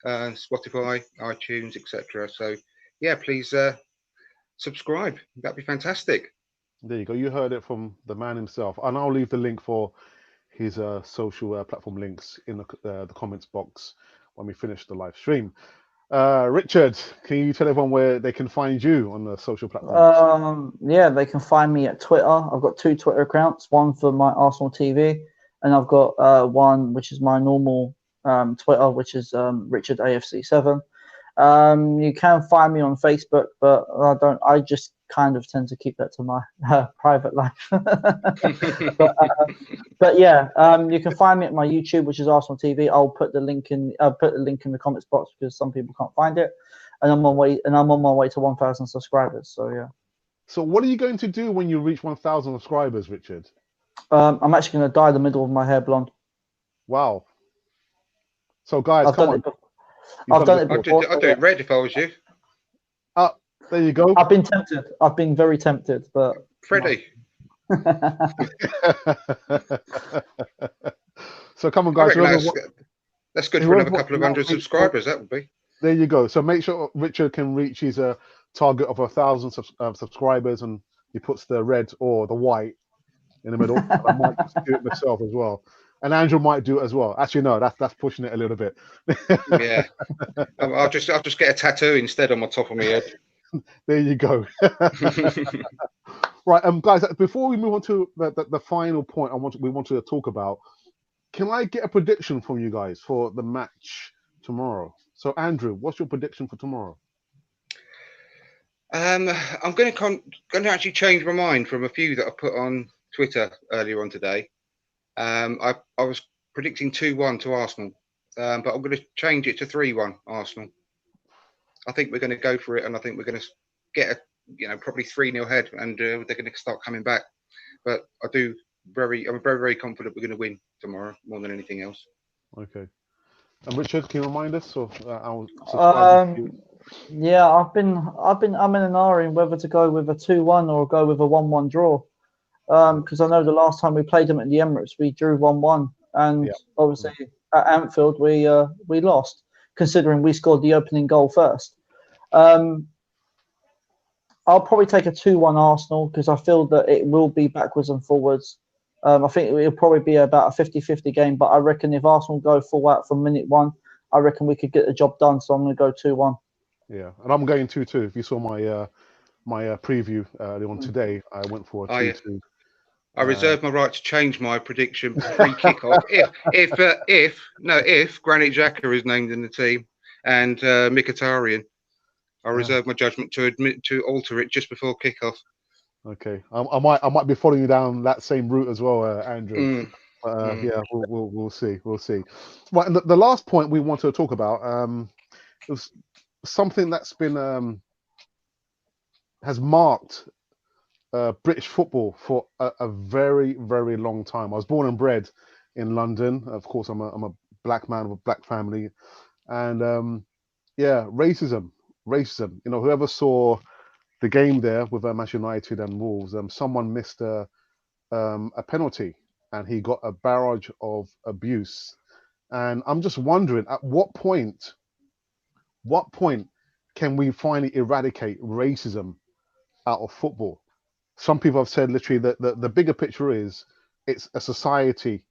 Spotify, iTunes, etc. So yeah, please subscribe. That'd be fantastic. There you go. You heard it from the man himself. And I'll leave the link for his social platform links in the comments box when we finish the live stream. Richard, can you tell everyone where they can find you on the social platforms? Yeah, they can find me at Twitter. I've got 2 Twitter accounts, one for my Arsenal TV, and I've got one which is my normal Twitter, which is Richard AFC7. You can find me on Facebook, but I just kind of tend to keep that to my private life. but yeah, you can find me at my YouTube, which is Arsenal TV. I'll put the link in the comments box because some people can't find it, and I'm on my way to 1,000 subscribers. So yeah. So what are you going to do when you reach 1,000 subscribers, Richard? I'm actually going to dye the middle of my hair blonde. Wow. So guys, I've done it before. I'd do it red if I was you. There you go. I've been tempted. I've been very tempted, but Freddie. So come on, guys. That's good for another couple of hundred subscribers. That would be. There you go. So make sure Richard can reach his target of 1,000 subscribers, and he puts the red or the white in the middle. I might just do it myself as well. And Andrew might do it as well. Actually, no, that's pushing it a little bit. Yeah, I'll just get a tattoo instead on my top of my head. There you go. Right, guys. Before we move on to the final point, we want to talk about. Can I get a prediction from you guys for the match tomorrow? So, Andrew, what's your prediction for tomorrow? I'm going to actually change my mind from a few that I put on Twitter earlier on today. I was predicting 2-1 to Arsenal, but I'm going to change it to 3-1 Arsenal. I think we're going to go for it, and I think we're going to get probably 3-0 ahead, and they're going to start coming back. But I'm very, very confident we're going to win tomorrow more than anything else. Okay. And Richard, can you remind us of our subscribers? Yeah, I'm in an R in whether to go with a 2-1 or go with a 1-1 draw. Because I know the last time we played them at the Emirates, we drew 1-1, and obviously at Anfield we lost, considering we scored the opening goal first. I'll probably take a 2-1 Arsenal because I feel that it will be backwards and forwards. I think it'll probably be about a 50-50 game, but I reckon if Arsenal go full out from minute one, I reckon we could get the job done. So I'm going to go 2-1. Yeah, and I'm going 2-2. If you saw my my preview on today, I went for a 2-2. I reserve my right to change my prediction pre-kickoff if Granit Xhaka is named in the team and Mkhitaryan. I reserve my judgment to alter it just before kickoff. Okay, I might be following you down that same route as well, Andrew. Yeah, we'll see. Right, and the last point we want to talk about was something that's been has marked British football for a very, very long time. I was born and bred in London. Of course, I'm a black man with a black family, and racism. You know, whoever saw the game there with Manchester United and Wolves, someone missed a penalty, and he got a barrage of abuse. And I'm just wondering, at what point can we finally eradicate racism out of football? Some people have said literally that the bigger picture is it's a society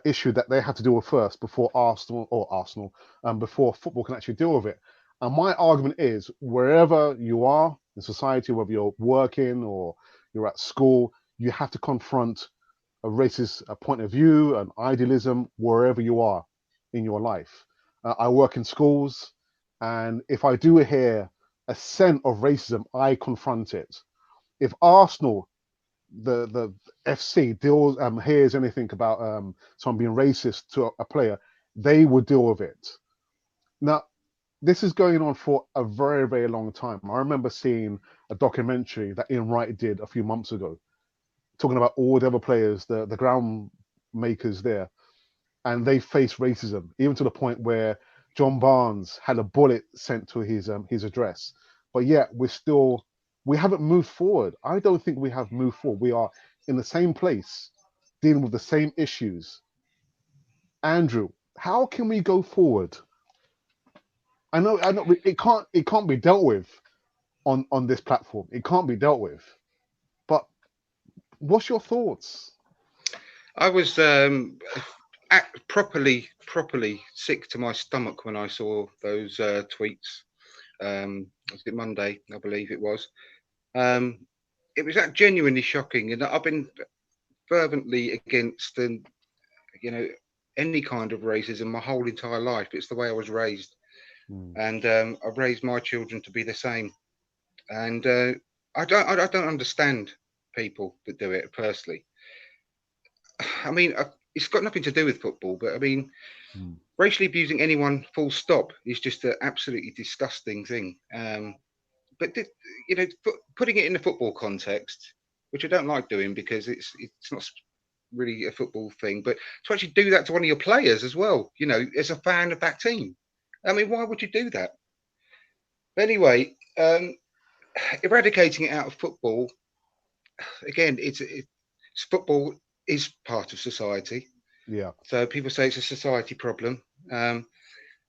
issue that they have to deal with first before Arsenal, before football can actually deal with it. And my argument is, wherever you are in society, whether you're working or you're at school, you have to confront a racist point of view, an idealism, wherever you are in your life. I work in schools, and if I do hear a scent of racism, I confront it. If Arsenal, the FC, hears anything about someone being racist to a player, they will deal with it. Now, this is going on for a very, very long time. I remember seeing a documentary that Ian Wright did a few months ago, talking about all the other players, the ground makers there, and they face racism, even to the point where John Barnes had a bullet sent to his address. But yet we haven't moved forward. I don't think we have moved forward. We are in the same place, dealing with the same issues. Andrew, how can we go forward? I know it can't be dealt with on this platform. It can't be dealt with. But what's your thoughts? I was properly sick to my stomach when I saw those tweets. Was it Monday? I believe it was. It was genuinely shocking, and I've been fervently against any kind of racism my whole entire life. It's the way I was raised, and I've raised my children to be the same. And I don't understand people that do it personally. I mean, it's got nothing to do with football, but I mean, racially abusing anyone, full stop, is just an absolutely disgusting thing. But putting it in the football context, which I don't like doing because it's not really a football thing, but to actually do that to one of your players as well, as a fan of that team, I mean, why would you do that? But anyway, eradicating it out of football, again, it's football is part of society. Yeah. So people say it's a society problem.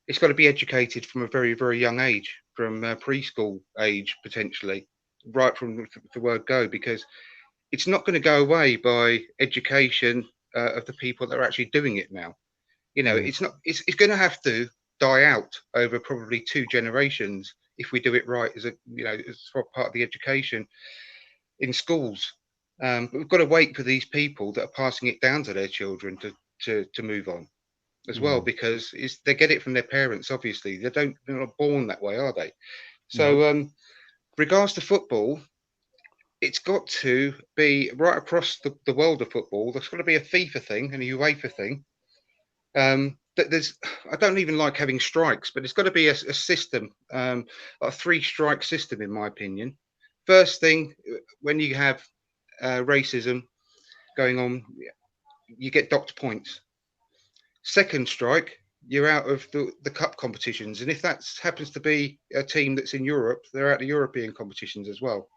It's got to be educated from a very, very young age, from preschool age, potentially, right from the word go, because it's not going to go away by education of the people that are actually doing it now. It's not. It's going to have to die out over probably 2 generations if we do it right as as part of the education. in schools. But we've got to wait for these people that are passing it down to their children to move on as well, because they get it from their parents. Obviously, they're not born that way, are they? So, regards to football, it's got to be right across the world of football. There's got to be a FIFA thing and a UEFA thing. I don't even like having strikes, but it's got to be a system, a 3-strike system, in my opinion. First thing, when you have racism going on, you get docked points. Second strike, you're out of the cup competitions, and if that happens to be a team that's in Europe, they're out of European competitions as well.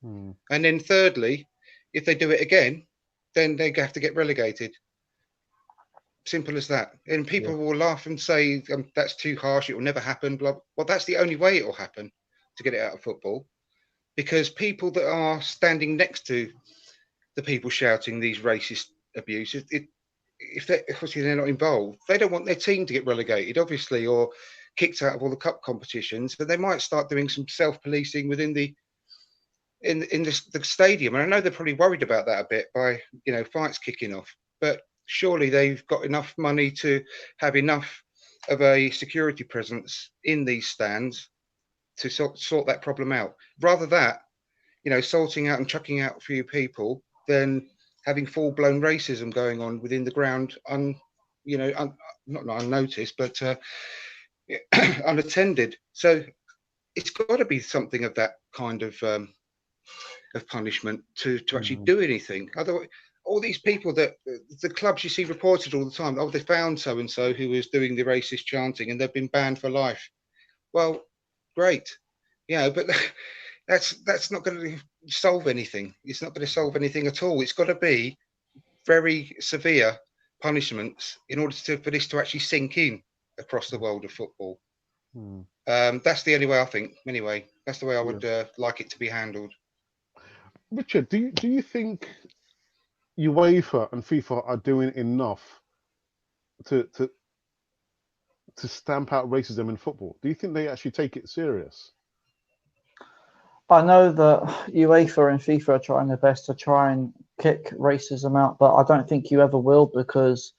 And then thirdly, if they do it again, then they have to get relegated. Simple as that. And people will laugh and say, that's too harsh, it will never happen. Blah. Well, that's the only way it will happen, to get it out of football, because people that are standing next to the people shouting these racist abuses, if they're not involved, they don't want their team to get relegated, obviously, or kicked out of all the cup competitions. So they might start doing some self-policing within the stadium. And I know they're probably worried about that a bit by fights kicking off, but surely they've got enough money to have enough of a security presence in these stands to sort that problem out. Rather that, sorting out and chucking out a few people than having full-blown racism going on within the ground, not unnoticed, but unattended. So it's got to be something of that kind of punishment to actually do anything. Otherwise, all these people that the clubs you see reported all the time, they found so and so who was doing the racist chanting and they've been banned for life. Well, great, but that's not going to solve anything. It's not going to solve anything at all. It's got to be very severe punishments in order for this to actually sink in across the world of football. That's the only way, I think. Anyway, that's the way I would like it to be handled. Richard, do you think UEFA and FIFA are doing enough to stamp out racism in football? Do you think they actually take it serious? I know that UEFA and FIFA are trying their best to try and kick racism out, but I don't think you ever will, because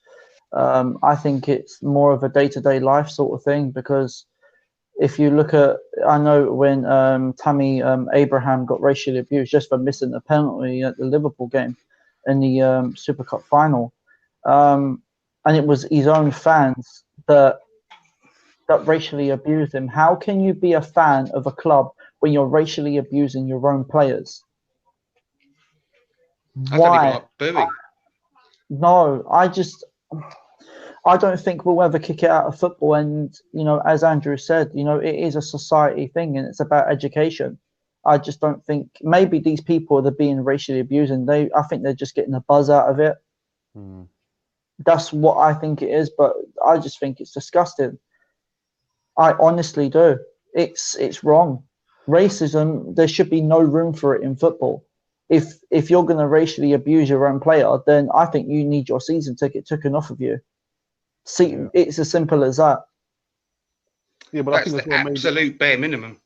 I think it's more of a day-to-day life sort of thing. Because if you look at, I know when Tammy Abraham got racially abused just for missing a penalty at the Liverpool game in the Super Cup final, and it was his own fans that racially abused him. How can you be a fan of a club when you're racially abusing your own players? Why? No, I don't think we'll ever kick it out of football. And, as Andrew said, it is a society thing and it's about education. I just don't think, maybe these people that are being racially abused, and I think they're just getting a buzz out of it. That's what I think it is, but I just think it's disgusting. I honestly do. It's wrong. Racism, there should be no room for it in football. If you're going to racially abuse your own player, then I think you need your season ticket taken off of you. See, it's as simple as that. Yeah, but that's the absolute bare minimum.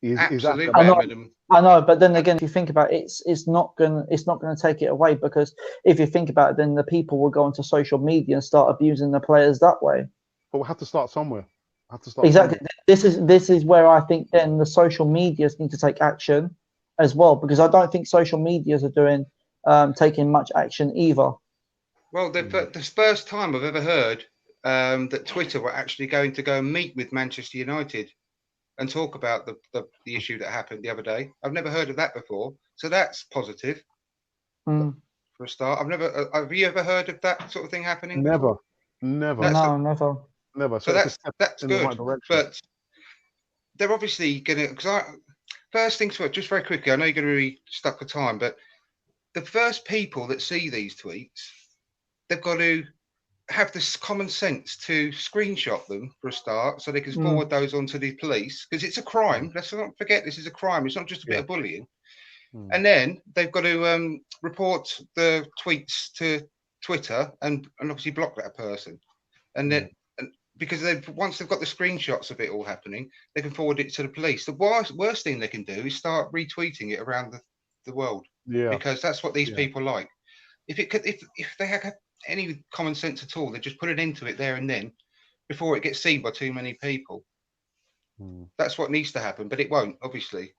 Absolute bare minimum. I know, but then again, if you think about it, it's not going to take it away, because if you think about it, then the people will go onto social media and start abusing the players that way. But we'll have to start somewhere. Exactly. This is where I think then the social medias need to take action as well, because I don't think social medias are taking much action either. Well, the first time I've ever heard that Twitter were actually going to go and meet with Manchester United and talk about the issue that happened the other day. I've never heard of that before, so that's positive for a start. Have you ever heard of that sort of thing happening? Never. Never. So that's good, but they're obviously going to. First things first, just very quickly. I know you're going to be stuck for time, but the first people that see these tweets, they've got to have this common sense to screenshot them for a start, so they can forward those on to the police, because it's a crime. Let's not forget, this is a crime. It's not just a bit of bullying. And then they've got to report the tweets to Twitter and obviously block that person. And then because once they've got the screenshots of it all happening, they can forward it to the police. The worst thing they can do is start retweeting it around the world. Yeah. Because that's what these Yeah. people like. If they had any common sense at all, they'd just put it into it there and then, before it gets seen by too many people. That's what needs to happen, but it won't, obviously,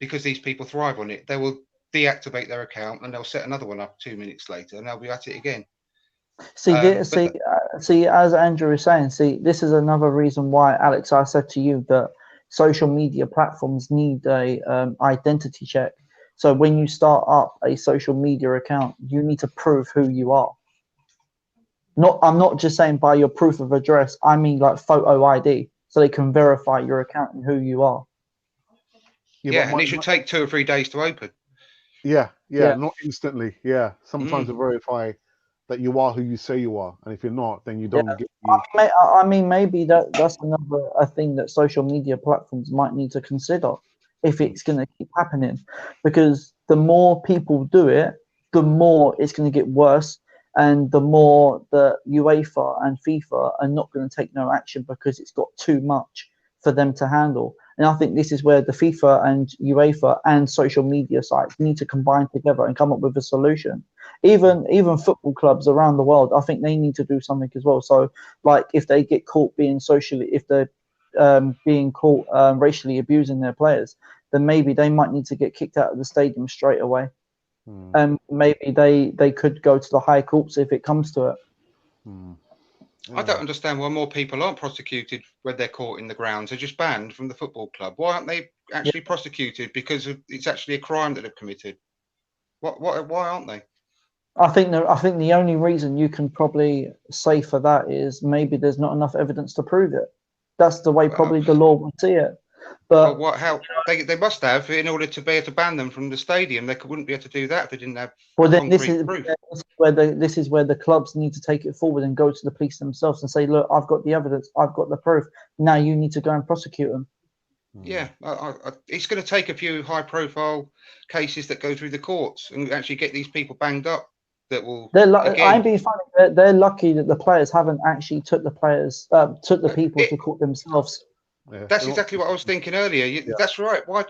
because these people thrive on it. They will deactivate their account and they'll set another one up 2 minutes later, and they'll be at it again. See, as Andrew is saying, this is another reason why, Alex, I said to you that social media platforms need a identity check. So when you start up a social media account, you need to prove who you are. I'm not just saying by your proof of address. I mean like photo ID, so they can verify your account and who you are. Yeah, and it should take 2 or 3 days to open. Yeah, not instantly. Yeah, sometimes to verify that you are who you say you are, and if you're not, then you don't get. I mean, maybe that's another thing that social media platforms might need to consider if it's going to keep happening, because the more people do it, the more it's going to get worse, and the more the UEFA and FIFA are not going to take no action because it's got too much for them to handle. And I think this is where the FIFA and UEFA and social media sites need to combine together and come up with a solution. Even football clubs around the world, I think they need to do something as well. So, like, if they get caught being being caught racially abusing their players, then maybe they might need to get kicked out of the stadium straight away. And maybe they could go to the high courts if it comes to it. I don't understand why more people aren't prosecuted when they're caught in the grounds. They're just banned from the football club. Why aren't they actually prosecuted because it's actually a crime that they've committed? Why aren't they? I think the only reason you can probably say for that is maybe there's not enough evidence to prove it. That's the way probably the law would see it. But how they must have, in order to be able to ban them from the stadium. They wouldn't be able to do that if they didn't have concrete proof. This is where the clubs need to take it forward and go to the police themselves and say, look, I've got the evidence, I've got the proof. Now you need to go and prosecute them. Yeah, it's going to take a few high-profile cases that go through the courts and actually get these people banged up. That will. I'm being funny. They're lucky that the players haven't actually took the people to court themselves. Yeah. That's exactly what I was thinking earlier. That's right. Why?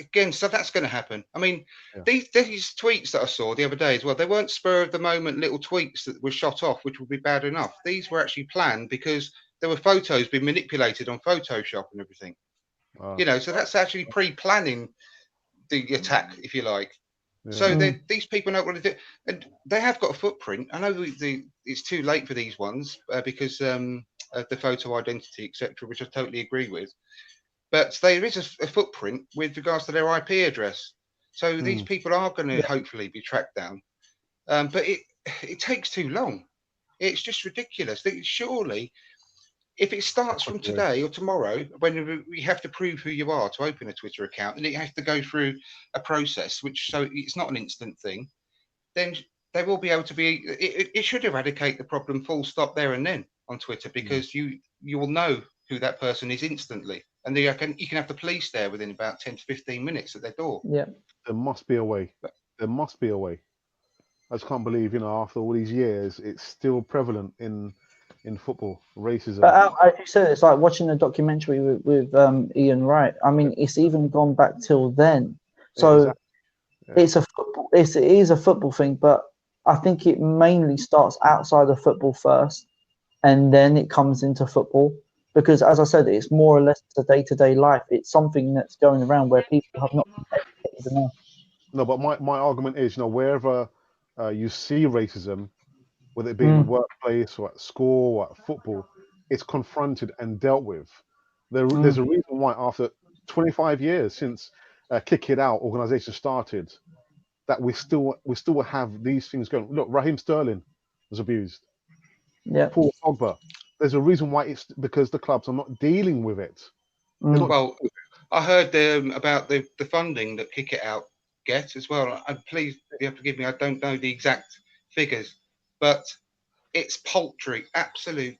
Again, so that's going to happen. I mean, these tweets that I saw the other day as well, they weren't spur of the moment little tweets that were shot off, which would be bad enough. These were actually planned because there were photos being manipulated on Photoshop and everything. So that's actually pre-planning the attack, if you like. So these people know what to do, and they have got a footprint. I know it's too late for these ones because of the photo identity, etc., which I totally agree with. But there is a footprint with regards to their IP address. So these people are going to hopefully be tracked down. But it takes too long. It's just ridiculous. Surely, if it starts from today or tomorrow, when we have to prove who you are to open a Twitter account, and it has to go through a process, so it's not an instant thing, then they will be able to be. It should eradicate the problem, full stop, there and then on Twitter, because you will know who that person is instantly, and you can have the police there within about 10 to 15 minutes at their door. Yeah, there must be a way. There must be a way. I just can't believe, after all these years, it's still prevalent in football, racism. But as you said, it's like watching a documentary with Ian Wright. I mean, it's even gone back till then. So it's a football. It is a football thing, but I think it mainly starts outside of football first, and then it comes into football. Because, as I said, it's more or less the day-to-day life. It's something that's going around where people have not been educated enough. No, but my argument is, wherever you see racism, whether it be in the workplace or at school or at football, it's confronted and dealt with. There's a reason why after 25 years since Kick It Out organization started, that we still have these things going. Look, Raheem Sterling was abused. Yeah. Paul Pogba. There's a reason why. It's because the clubs are not dealing with it. Well, I heard about the funding that Kick It Out get as well. And please, you have to forgive me, I don't know the exact figures, but it's paltry, absolute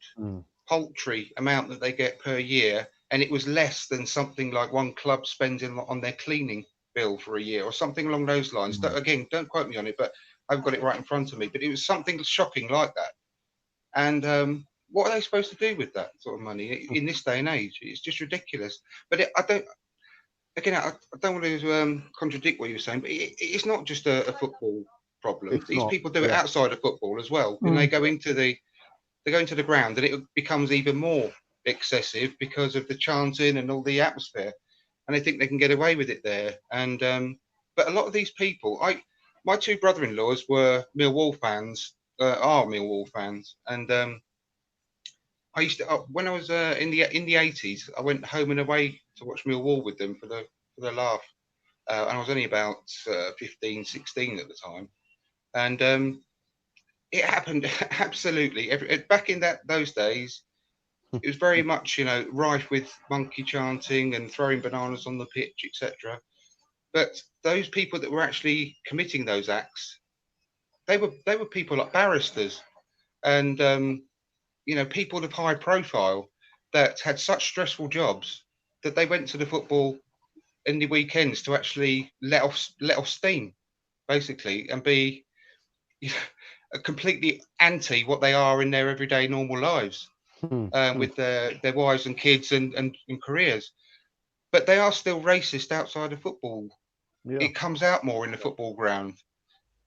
paltry amount that they get per year, and it was less than something like one club spends on their cleaning bill for a year or something along those lines. Again, don't quote me on it, but I've got it right in front of me. But it was something shocking like that. And what are they supposed to do with that sort of money in this day and age? It's just ridiculous. But again, I don't want to contradict what you were saying, but it's not just a football problem. It's These not. people do it Yeah. outside of football as well, and Mm. they go into the ground, and it becomes even more excessive because of the chanting and all the atmosphere, and they think they can get away with it there. And but a lot of these people, my two brother-in-laws were Millwall fans, are Millwall fans, and I used to when I was in the 80s, I went home and away to watch Millwall with them for the laugh, and I was only about 15, 16 at the time, and it happened absolutely back in those days. It was very much, rife with monkey chanting and throwing bananas on the pitch, etc. But those people that were actually committing those acts, they were people like barristers and people of high profile that had such stressful jobs that they went to the football in the weekends to actually let off steam, basically, and be completely anti what they are in their everyday normal lives with their wives and kids and careers. But they are still racist outside of football. Yeah. It comes out more in the football ground.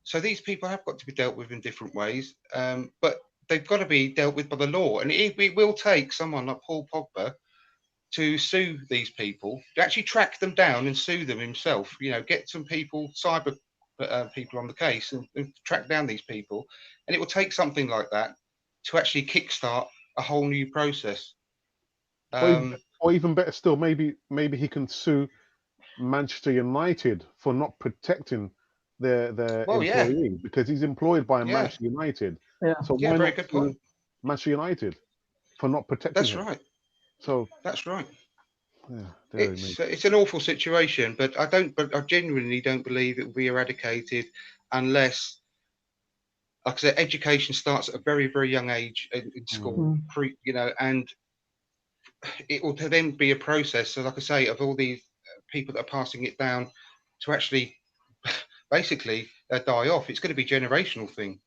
So these people have got to be dealt with in different ways, but they've got to be dealt with by the law. And it will take someone like Paul Pogba to sue these people, to actually track them down and sue them himself. Get some people, cyber people on the case and track down these people. And it will take something like that to actually kickstart a whole new process. Or even better still, maybe he can sue Manchester United for not protecting their Well, yeah, employee because he's employed by yeah, Manchester United. Yeah. So yeah, why very not good sue point. Manchester United for not protecting That's him? right. So That's right. yeah, dearie me. It's an awful situation, but I genuinely don't believe it will be eradicated unless, like I said, education starts at a very, very young age in school, Mm. and it will then be a process. So, like I say, of all these people that are passing it down to actually basically die off, it's going to be a generational thing.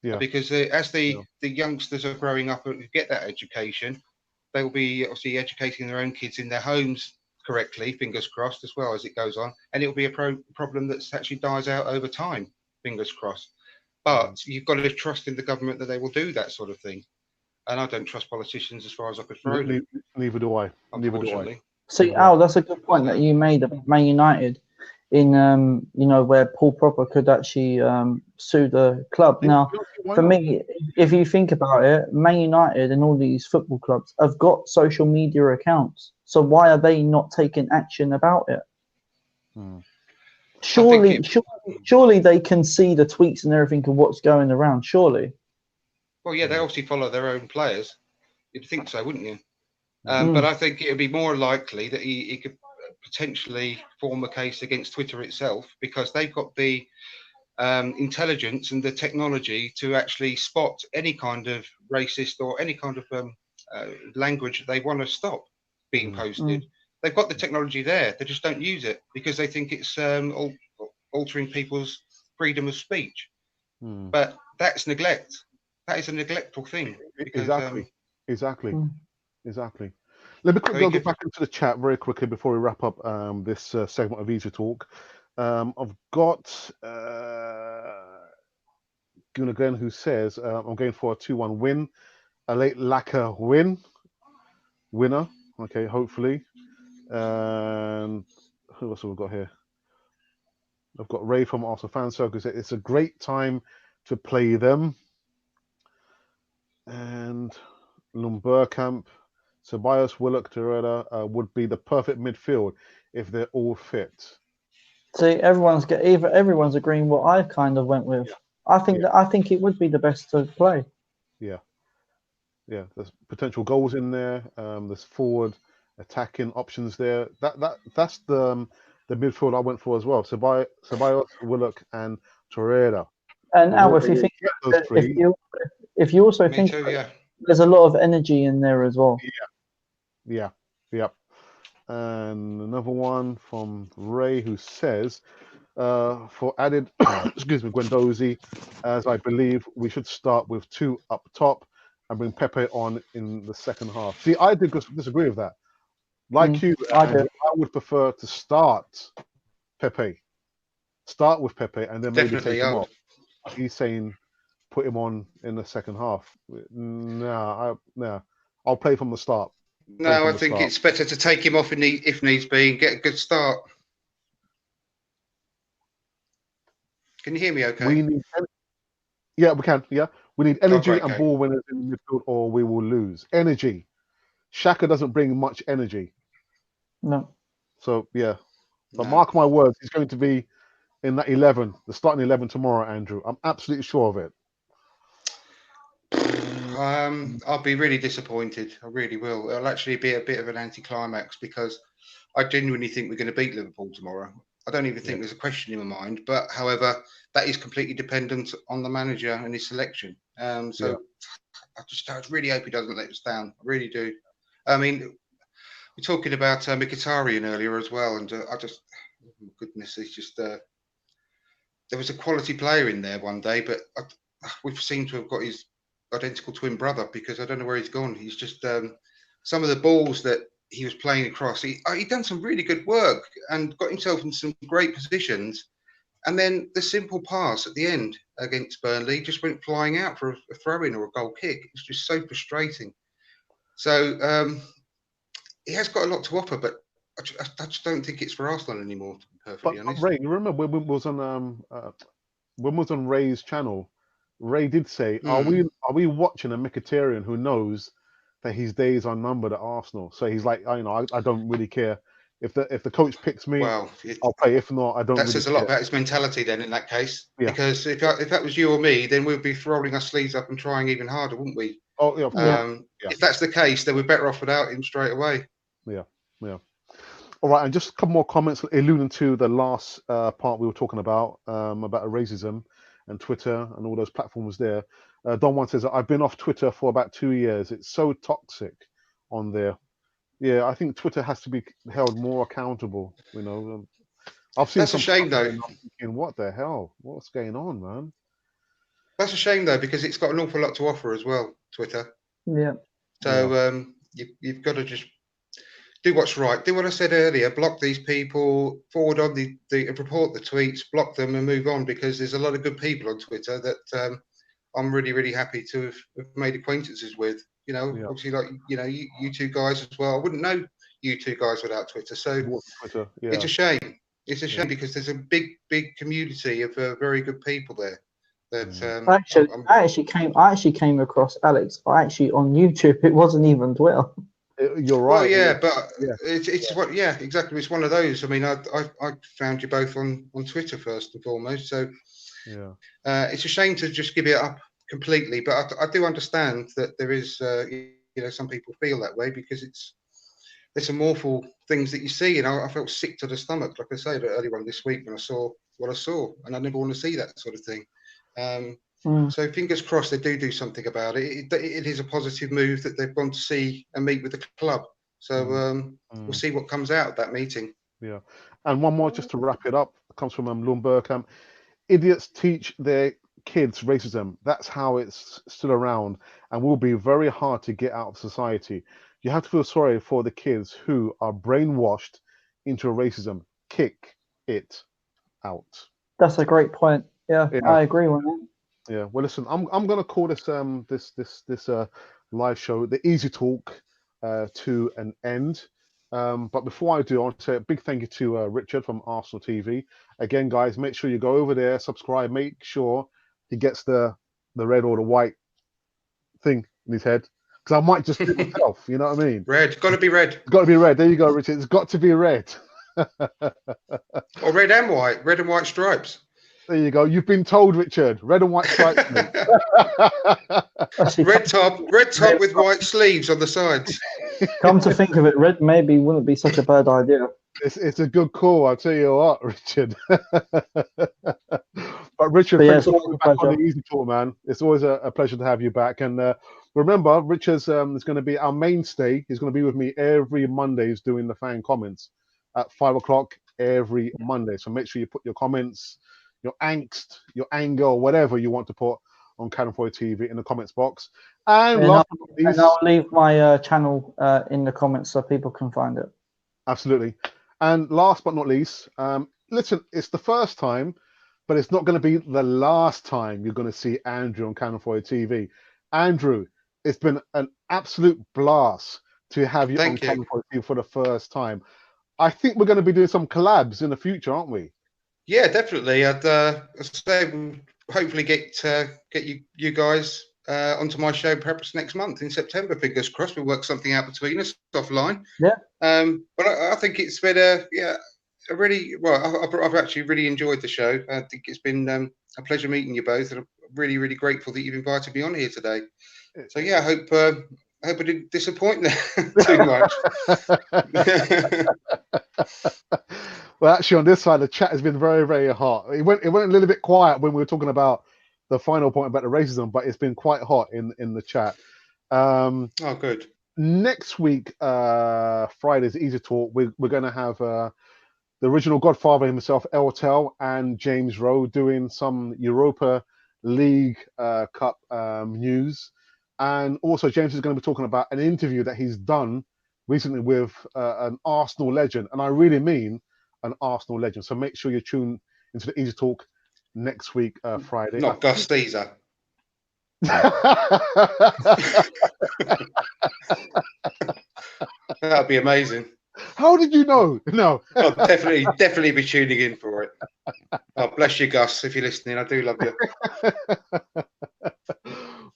Yeah, Because as yeah, the youngsters are growing up and get that education, they will be obviously educating their own kids in their homes correctly, fingers crossed, as well as it goes on. And it will be a problem that actually dies out over time, fingers crossed. But you've got to trust in the government that they will do that sort of thing. And I don't trust politicians as far as I could throw them, neither do I. Neither do I. unfortunately. See, Neither do I. Al, that's a good point that So, you made about Man United in where Paul Pogba could actually sue the club. Now, Why for not? me, if you think about it, Man United and all these football clubs have got social media accounts. So why are they not taking action about it? Hmm. I think Surely they can see the tweets and everything and what's going around. Surely. well, yeah, they obviously follow their own players. You'd think so, wouldn't you? Hmm. But I think it would be more likely that he could potentially form a case against Twitter itself because they've got the intelligence and the technology to actually spot any kind of racist or any kind of language they want to stop being posted. They've got the technology there. They just don't use it because they think it's altering people's freedom of speech. Hmm. But that's neglect. That is a neglectful thing because Exactly. Mm. Exactly. Let me so quickly go back into the chat very quickly before we wrap up this segment of Easy Talk. I've got Gunnar who says I'm going for a 2-1 win, a late lacquer winner. Okay, hopefully. And who else have we got here? I've got Ray from Arsenal Fan Circle. It's a great time to play them. And Lumberkamp, Ceballos, Willock, Torreira would be the perfect midfield if they're all fit. See, everyone's agreeing what I kind of went with. I think it would be the best to play. Yeah. There's potential goals in there. There's forward attacking options there. That's the midfield I went for as well. Ceballos, Willock, and Torreira. And The way Al, if they you will think get those three. if you also me think too, yeah. there's a lot of energy in there as well. Yeah. And another one from Ray who says, for added, excuse me, Guendouzi, as I believe we should start with 2 up top and bring Pepe on in the second half. See, I did disagree with that. Like you, I Andrew, do. I would prefer to start Pepe. Start with Pepe and then maybe take Definitely, him I would. off. He's saying put him on in the second half. Nah. I'll play from the start. Play No, from I the think start. it's better to take him off if needs be and get a good start. Can you hear me? Okay. We need, yeah, we can. Yeah, we need Oh, energy great, and okay. ball winners in the midfield, or we will lose. Energy. Shaka doesn't bring much energy, No. so yeah. But No. mark my words, he's going to be in that 11, the starting 11 tomorrow, Andrew. I'm absolutely sure of it. I'll be really disappointed. I really will. It'll actually be a bit of an anticlimax because I genuinely think we're going to beat Liverpool tomorrow. I don't even think there's a question in my mind. But however, that is completely dependent on the manager and his selection. So I really hope he doesn't let us down. I really do. I mean, we're talking about Mkhitaryan earlier as well, and oh my goodness, it's just there was a quality player in there one day, but we've seemed to have got his identical twin brother because I don't know where he's gone. He's just some of the balls that he was playing across. He done some really good work and got himself in some great positions. And then the simple pass at the end against Burnley just went flying out for a throw-in or a goal kick. It's just so frustrating. So he has got a lot to offer, but I just don't think it's for Arsenal anymore, to be perfectly But honest. Ray, you remember when we was on when we was on Ray's channel? Ray did say, "Are we watching a Mkhitaryan who knows that his days are numbered at Arsenal?" So he's like, I don't really care if the coach picks me, Well, I'll play. If not, I don't that really says a lot care. about his mentality then in that case. Yeah. Because if that was you or me, then we'd be rolling our sleeves up and trying even harder, wouldn't we? Oh yeah, of course. Yeah. If that's the case, then we're better off without him straight away. Yeah. All right, and just a couple more comments alluding to the last part we were talking about racism and Twitter and all those platforms there. Don Juan says, I've been off Twitter for about 2 years. It's so toxic on there. Yeah, I think Twitter has to be held more accountable. I've seen That's a some stuff shame, there though. and I'm thinking, what the hell? What's going on, man? That's a shame, though, because it's got an awful lot to offer as well, Twitter. Yeah. So you've got to just do what's right. Do what I said earlier. Block these people, forward on report the tweets, block them, and move on. Because there's a lot of good people on Twitter that I'm really, really happy to have made acquaintances with. Obviously, like you two guys as well. I wouldn't know you two guys without Twitter. So Twitter, yeah. it's a shame. It's a shame because there's a big, big community of very good people there. That I actually came across Alex. On YouTube. It wasn't even Twitter. You're right. Well, yeah, but yeah, exactly. It's one of those. I mean, I found you both on Twitter first and foremost. So it's a shame to just give it up completely. But I do understand that there is, some people feel that way because there's some awful things that you see. And I felt sick to the stomach, like I said earlier on this week when I saw what I saw, and I never want to see that sort of thing. So fingers crossed they do something about it. It is a positive move that they've gone to see and meet with the club. So we'll see what comes out of that meeting. Yeah, and one more just to wrap it up. It comes from Lundberg. Idiots teach their kids racism. That's how it's still around and will be very hard to get out of society. You have to feel sorry for the kids who are brainwashed into racism. Kick it out. That's a great point. Yeah. I agree with that. Yeah. Well, listen, I'm gonna call this this live show, the Easy Talk, to an end. But before I do, I want to say a big thank you to Richard from Arsenal TV. Again, guys, make sure you go over there, subscribe, make sure he gets the red or the white thing in his head. Because I might just do it myself, you know what I mean? Red, got to be red. It's got to be red. There you go, Richard. It's got to be red. Or red and white stripes. There you go. You've been told, Richard. Red and white stripes. red top with white sleeves on the sides. Come to think of it, red maybe wouldn't be such a bad idea. It's a good call, I'll tell you what, Richard. But Richard, thanks for coming back on the Easy Talk, man. It's always a pleasure to have you back. And remember, Richard's is going to be our mainstay. He's going to be with me every Mondays doing the fan comments at 5 o'clock every Monday. So make sure you put your comments, your angst, your anger, or whatever you want to put on Cannon 4 TV in the comments box. And And last I'll, but not and least, I'll leave my channel in the comments so people can find it. absolutely. And last but not least, listen, it's the first time, but it's not going to be the last time you're going to see Andrew on Cannon Fodder TV. Andrew, it's been an absolute blast to have you on Thank you. Cannon Fodder TV for the first time. I think we're going to be doing some collabs in the future, aren't we? Yeah, definitely. I'd say we'll hopefully get you guys onto my show perhaps next month in September. Fingers crossed. We'll work something out between us offline. Yeah. But I think it's been a really well. I've actually really enjoyed the show. I think it's been a pleasure meeting you both, and I'm really really grateful that you've invited me on here today. So yeah, I hope I didn't disappoint too much. Well, actually, on this side, the chat has been very, very hot. It went a little bit quiet when we were talking about the final point about the racism, but it's been quite hot in the chat. Oh, good. Next week, Friday's Easy Talk, we're going to have the original Godfather himself, Eltel, and James Rowe doing some Europa League Cup news. And also, James is going to be talking about an interview that he's done recently with an Arsenal legend. And I really mean an Arsenal legend. So make sure you tune into the Easy Talk next week, Friday. Not Gus Caesar. That'd be amazing. How did you know? No. I'll definitely be tuning in for it. Oh, bless you, Gus, if you're listening. I do love you.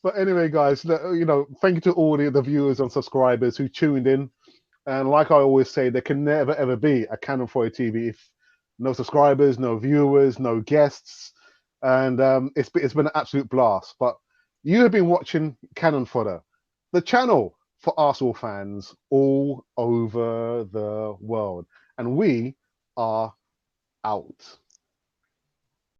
But anyway, guys, thank you to all the viewers and subscribers who tuned in. And like I always say, there can never, ever be a Cannon Fodder TV if no subscribers, no viewers, no guests. And it's been an absolute blast. But you have been watching Cannon Fodder, the channel for Arsenal fans all over the world. And we are out.